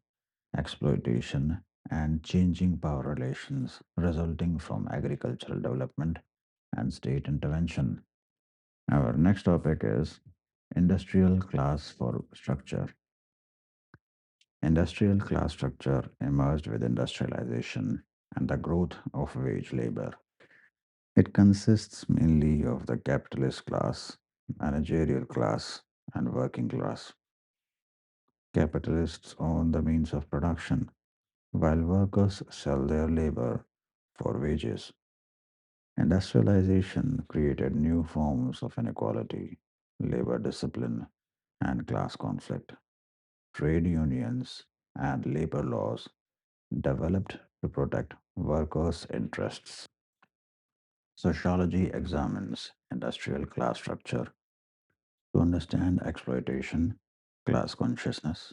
exploitation, and changing power relations resulting from agricultural development and state intervention. Our next topic is industrial class for structure. Industrial class structure emerged with industrialization and the growth of wage labor. It consists mainly of the capitalist class, managerial class, and working class. Capitalists own the means of production, while workers sell their labor for wages. Industrialization created new forms of inequality, labor discipline, and class conflict. Trade unions and labor laws developed to protect workers' interests. Sociology examines industrial class structure to understand exploitation, class consciousness,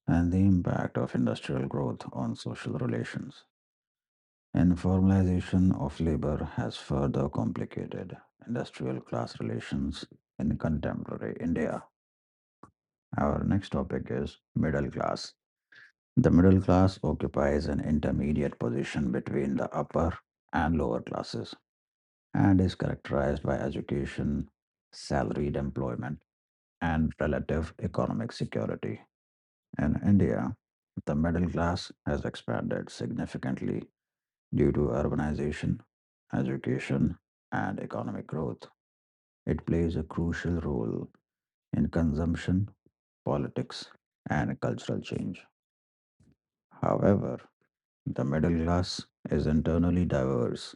and the impact of industrial growth on social relations. Informalization of labor has further complicated industrial class relations in contemporary India. Our next topic is middle class. The middle class occupies an intermediate position between the upper and lower classes. and is characterized by education, salaried employment, and relative economic security. In India, the middle class has expanded significantly due to urbanization, education, and economic growth. It plays a crucial role in consumption, politics, and cultural change. However, the middle class is internally diverse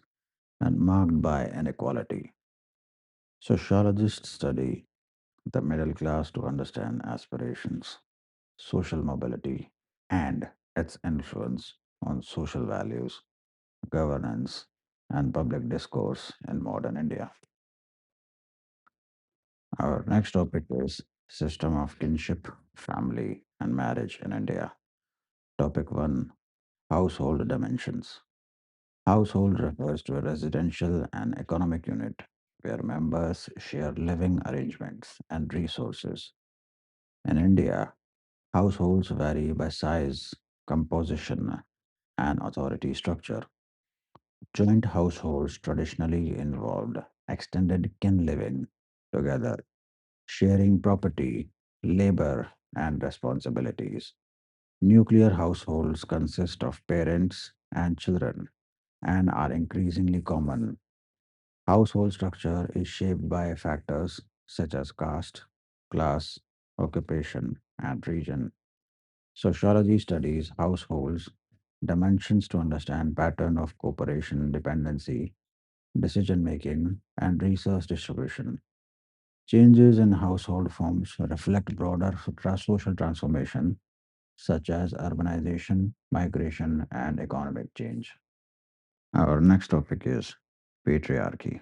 and marked by inequality. Sociologists study the middle class to understand aspirations, social mobility, and its influence on social values, governance, and public discourse in modern India. Our next topic is System of Kinship, Family, and Marriage in India. Topic 1, Household Dimensions. Household refers to a residential and economic unit where members share living arrangements and resources. In India, households vary by size, composition, and authority structure. Joint households traditionally involved extended kin living together, sharing property, labor, and responsibilities. Nuclear households consist of parents and children and are increasingly common. Household structure is shaped by factors such as caste, class, occupation, and region. Sociology studies households dimensions to understand pattern of cooperation, dependency, decision making, and resource distribution. Changes in household forms reflect broader social transformation such as urbanization, migration, and economic change. Our next topic is patriarchy.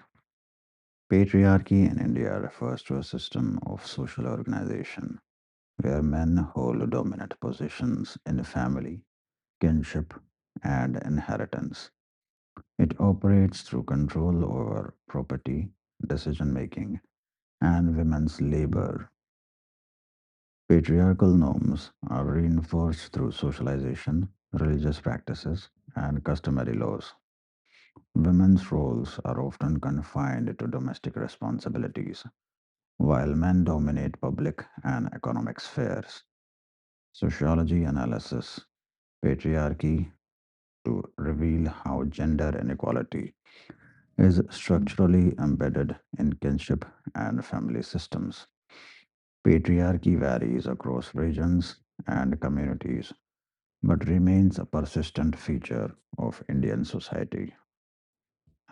Patriarchy in India refers to a system of social organization where men hold dominant positions in family, kinship, and inheritance. It operates through control over property, decision making, and women's labor. Patriarchal norms are reinforced through socialization, religious practices, and customary laws. Women's roles are often confined to domestic responsibilities, while men dominate public and economic spheres. Sociology analysis patriarchy to reveal how gender inequality is structurally embedded in kinship and family systems. Patriarchy varies across regions and communities, but remains a persistent feature of Indian society.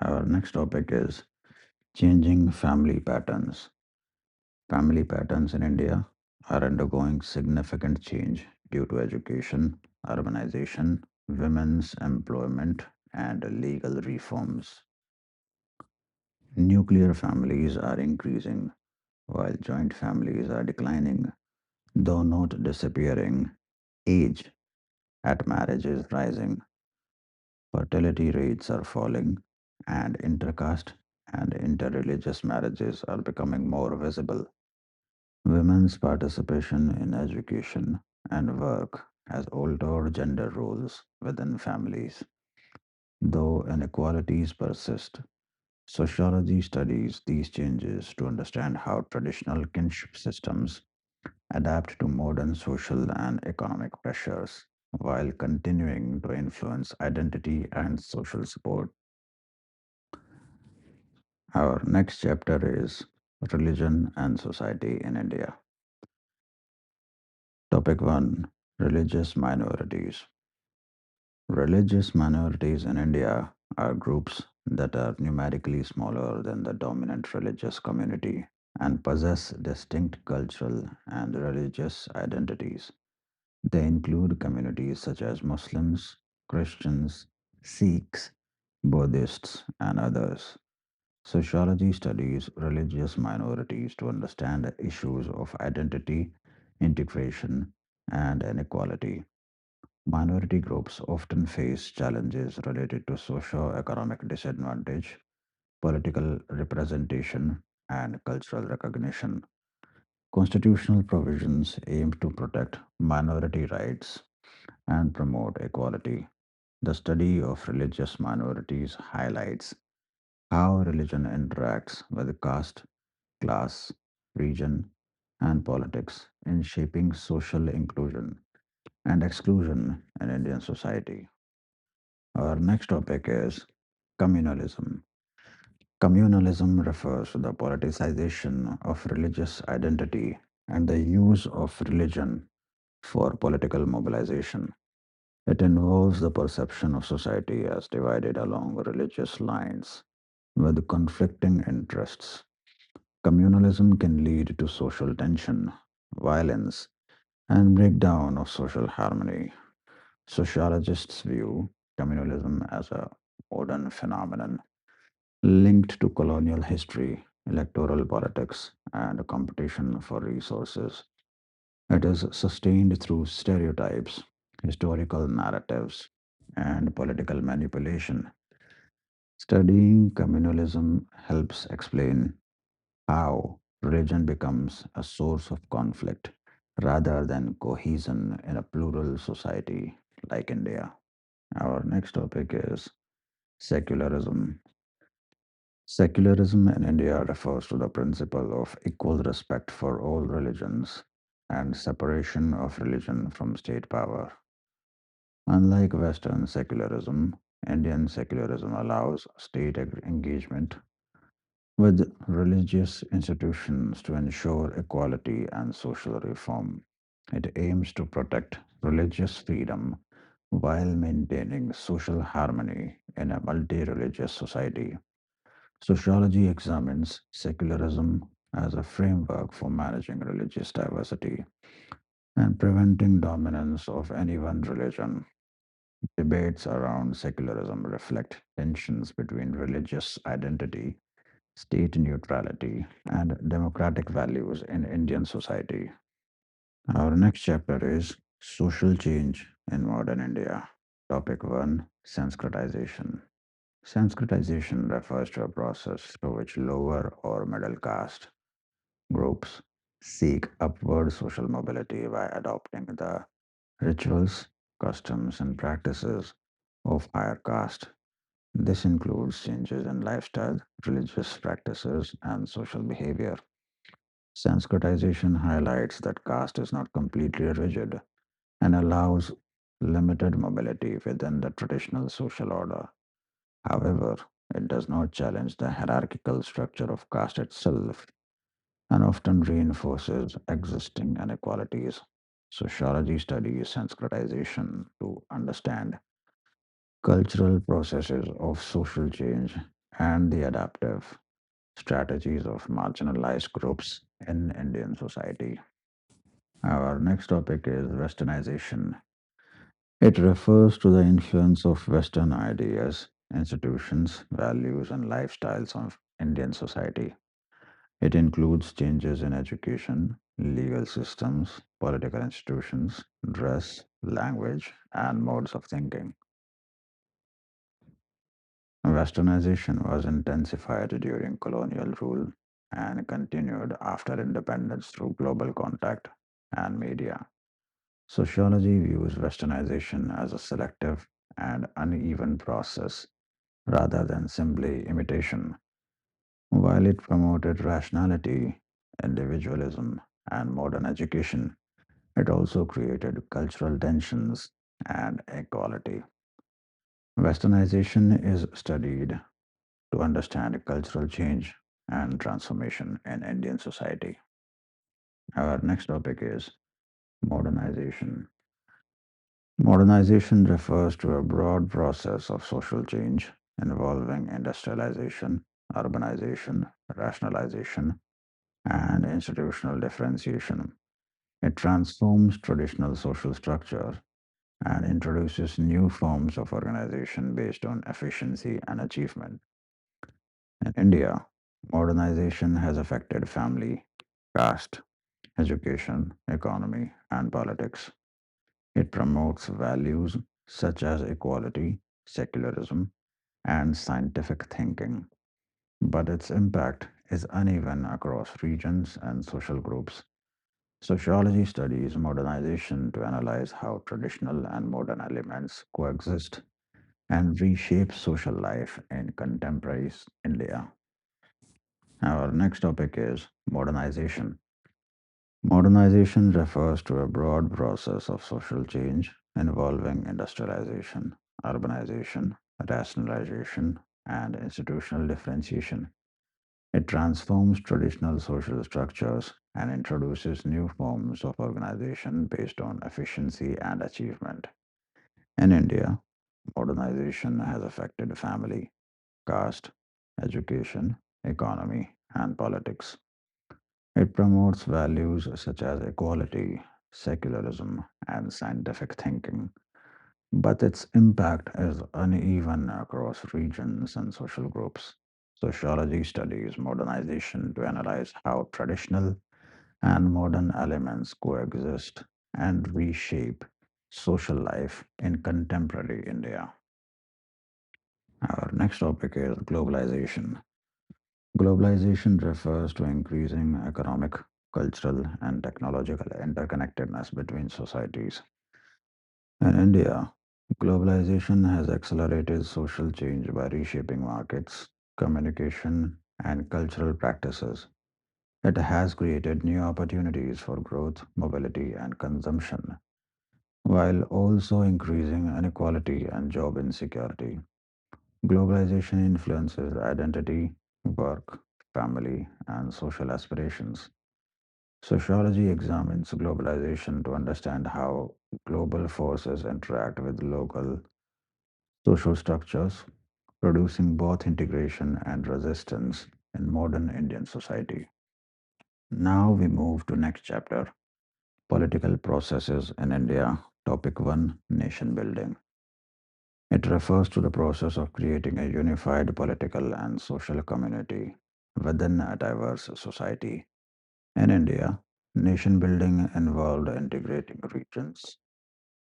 Our next topic is changing family patterns. Family patterns in India are undergoing significant change due to education, urbanization, women's employment, and legal reforms. Nuclear families are increasing while joint families are declining, though not disappearing. Age at marriage is rising, fertility rates are falling, and intercaste and interreligious marriages are becoming more visible. Women's participation in education and work has altered gender roles within families. Though inequalities persist, sociology studies these changes to understand how traditional kinship systems adapt to modern social and economic pressures while continuing to influence identity and social support. Our next chapter is Religion and Society in India. Topic 1, Religious Minorities. Religious minorities in India are groups that are numerically smaller than the dominant religious community and possess distinct cultural and religious identities. They include communities such as Muslims, Christians, Sikhs, Buddhists, and others. Sociology studies religious minorities to understand the issues of identity, integration, and inequality. Minority groups often face challenges related to socio-economic disadvantage, political representation, and cultural recognition. Constitutional provisions aim to protect minority rights and promote equality. The study of religious minorities highlights how religion interacts with caste, class, region, and politics in shaping social inclusion and exclusion in Indian society. Our next topic is communalism. Communalism refers to the politicization of religious identity and the use of religion for political mobilization. It involves the perception of society as divided along religious lines with conflicting interests. Communalism can lead to social tension, violence, and breakdown of social harmony. Sociologists view communalism as a modern phenomenon linked to colonial history, electoral politics, and competition for resources. It is sustained through stereotypes, historical narratives, and political manipulation. Studying communalism helps explain how religion becomes a source of conflict rather than cohesion in a plural society like India. Our next topic is secularism. Secularism in India refers to the principle of equal respect for all religions and separation of religion from state power. Unlike Western secularism, Indian secularism allows state engagement with religious institutions to ensure equality and social reform. It aims to protect religious freedom while maintaining social harmony in a multi religious society. Sociology examines secularism as a framework for managing religious diversity and preventing dominance of any one religion. Debates around secularism reflect tensions between religious identity, state neutrality, and democratic values in Indian society. Our next chapter is Social Change in Modern India. Topic 1, Sanskritization. Sanskritization refers to a process through which lower or middle caste groups seek upward social mobility by adopting the rituals, customs, and practices of higher caste. This includes changes in lifestyle, religious practices, and social behavior. Sanskritization highlights that caste is not completely rigid and allows limited mobility within the traditional social order. However, it does not challenge the hierarchical structure of caste itself and often reinforces existing inequalities. Sociology studies Sanskritization to understand cultural processes of social change and the adaptive strategies of marginalized groups in Indian society. Our next topic is Westernization. It refers to the influence of Western ideas, institutions, values, and lifestyles of Indian society. It includes changes in education, legal systems, political institutions, dress, language, and modes of thinking. Westernization was intensified during colonial rule and continued after independence through global contact and media. Sociology views Westernization as a selective and uneven process rather than simply imitation. While it promoted rationality, individualism, and modern education, it also created cultural tensions and equality. Westernization is studied to understand cultural change and transformation in Indian society. Our next topic is modernization. Modernization refers to a broad process of social change involving industrialization, urbanization, rationalization, and institutional differentiation. It transforms traditional social structure and introduces new forms of organization based on efficiency and achievement. In India, modernization has affected family, caste, education, economy, and politics. It promotes values such as equality, secularism, and scientific thinking, but its impact is uneven across regions and social groups. Sociology studies modernization to analyze how traditional and modern elements coexist and reshape social life in contemporary India. Our next topic is modernization. Modernization refers to a broad process of social change involving industrialization, urbanization, rationalization, and institutional differentiation. It transforms traditional social structures and introduces new forms of organization based on efficiency and achievement. In India, modernization has affected family, caste, education, economy, and politics. It promotes values such as equality, secularism, and scientific thinking, but its impact is uneven across regions and social groups. Sociology studies modernization to analyze how traditional and modern elements coexist and reshape social life in contemporary India. Our next topic is globalization. Globalization refers to increasing economic, cultural, and technological interconnectedness between societies. In India, globalization has accelerated social change by reshaping markets, communication, and cultural practices. It has created new opportunities for growth, mobility, and consumption, while also increasing inequality and job insecurity. Globalization influences identity, work, family, and social aspirations. Sociology examines globalization to understand how global forces interact with local social structures, producing both integration and resistance in modern Indian society. Now we move to next chapter, political processes in India. Topic 1, nation building. It refers to the process of creating a unified political and social community within a diverse society. In India, nation building involved integrating regions,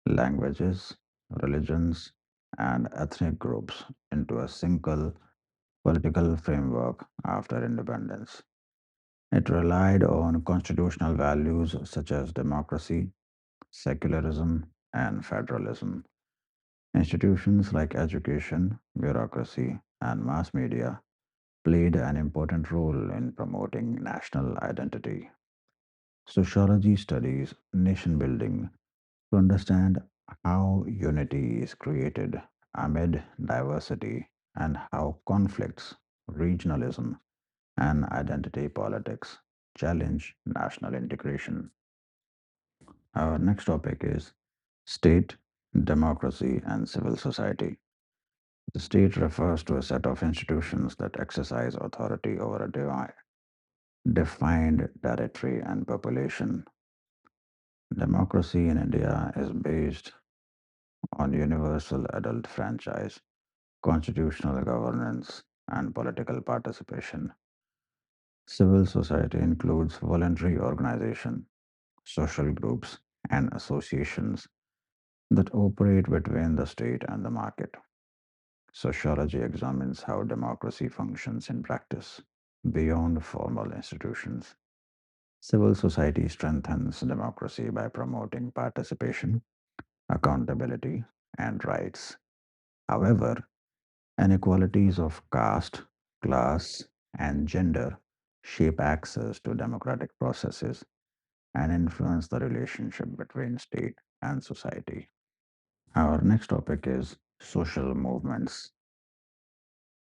languages, religions, and ethnic groups into a single political framework after independence. It relied on constitutional values such as democracy, secularism, and federalism. Institutions like education, bureaucracy, and mass media played an important role in promoting national identity. Sociology studies nation building to understand how unity is created amid diversity and how conflicts, regionalism, and identity politics challenge national integration. Our next topic is state, democracy, and civil society. The state refers to a set of institutions that exercise authority over a defined territory and population. Democracy in India is based on universal adult franchise, constitutional governance, and political participation. Civil society includes voluntary organization, social groups, and associations that operate between the state and the market. Sociology examines how democracy functions in practice beyond formal institutions. Civil society strengthens democracy by promoting participation, accountability, and rights. However, inequalities of caste, class, and gender shape access to democratic processes and influence the relationship between state and society. Our next topic is social movements.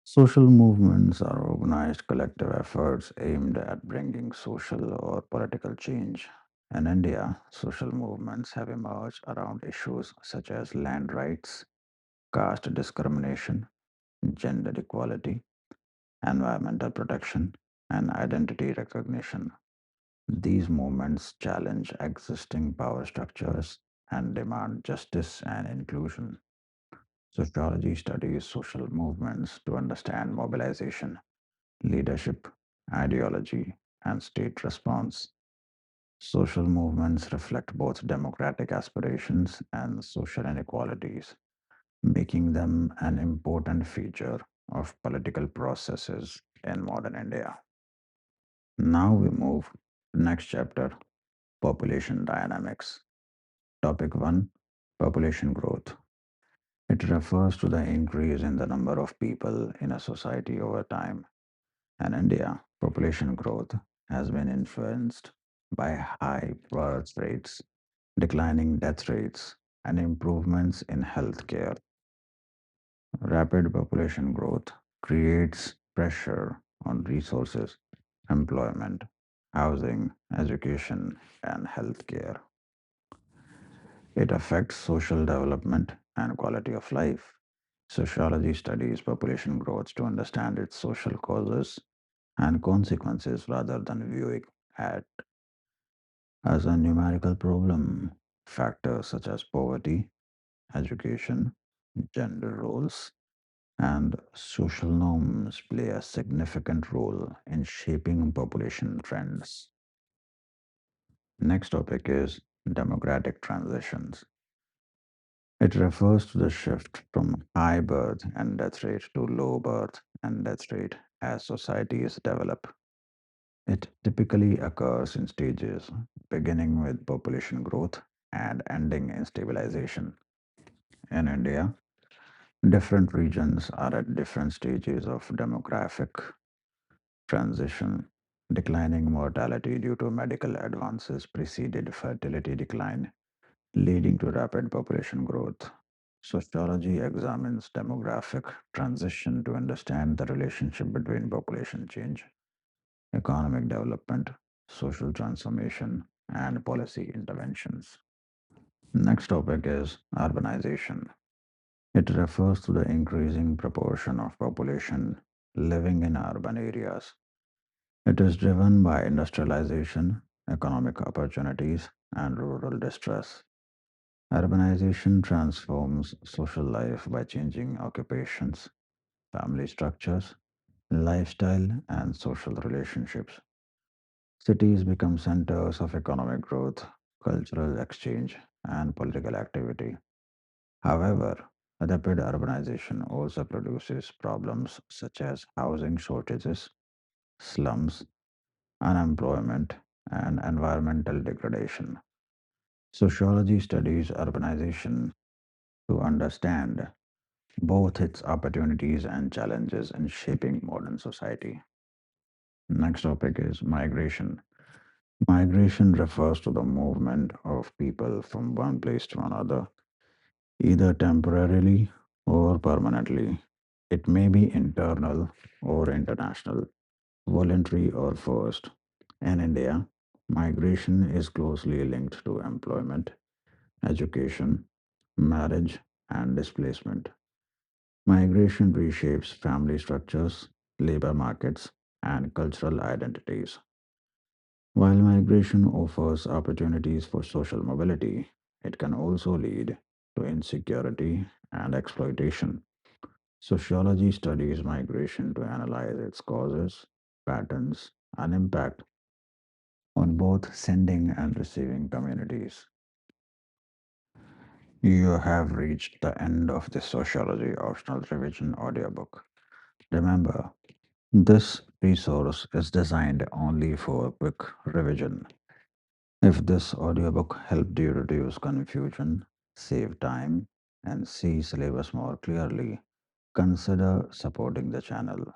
Social movements are organized collective efforts aimed at bringing social or political change. In India, social movements have emerged around issues such as land rights, caste discrimination, gender equality, environmental protection, and identity recognition. These movements challenge existing power structures and demand justice and inclusion. Sociology studies social movements to understand mobilization, leadership, ideology, and state response. Social movements reflect both democratic aspirations and social inequalities, making them an important feature of political processes in modern India. Now we move to next chapter, population dynamics. Topic 1, population growth. It refers to the increase in the number of people in a society over time. In India, population growth has been influenced by high birth rates, declining death rates, and improvements in healthcare. Rapid population growth creates pressure on resources, employment, housing, education, and healthcare. It affects social development and quality of life. Sociology studies population growth to understand its social causes and consequences rather than viewing it as a numerical problem. Factors such as poverty, education, gender roles, and social norms play a significant role in shaping population trends. Next topic is demographic transitions. It refers to the shift from high birth and death rate to low birth and death rate as societies develop. It typically occurs in stages, beginning with population growth and ending in stabilization. In India, different regions are at different stages of demographic transition. Declining mortality due to medical advances preceded fertility decline, leading to rapid population growth. Sociology examines demographic transition to understand the relationship between population change, economic development, social transformation, and policy interventions. Next topic is urbanization. It refers to the increasing proportion of population living in urban areas. It is driven by industrialization, economic opportunities, and rural distress. Urbanization transforms social life by changing occupations, family structures, lifestyle, and social relationships. Cities become centers of economic growth, cultural exchange, and political activity. However, rapid urbanization also produces problems such as housing shortages, slums, unemployment, and environmental degradation. Sociology studies urbanization to understand both its opportunities and challenges in shaping modern society. Next topic is migration. Migration refers to the movement of people from one place to another, either temporarily or permanently. It may be internal or international, voluntary or forced. In India, migration is closely linked to employment, education, marriage, and displacement. Migration reshapes family structures, labor markets, and cultural identities. While migration offers opportunities for social mobility, it can also lead to insecurity and exploitation. Sociology studies migration to analyze its causes, patterns, and impact on both sending and receiving communities. You have reached the end of the Sociology Optional Revision audiobook. Remember, this resource is designed only for quick revision. If this audiobook helped you reduce confusion, save time, and see syllabus more clearly, consider supporting the channel.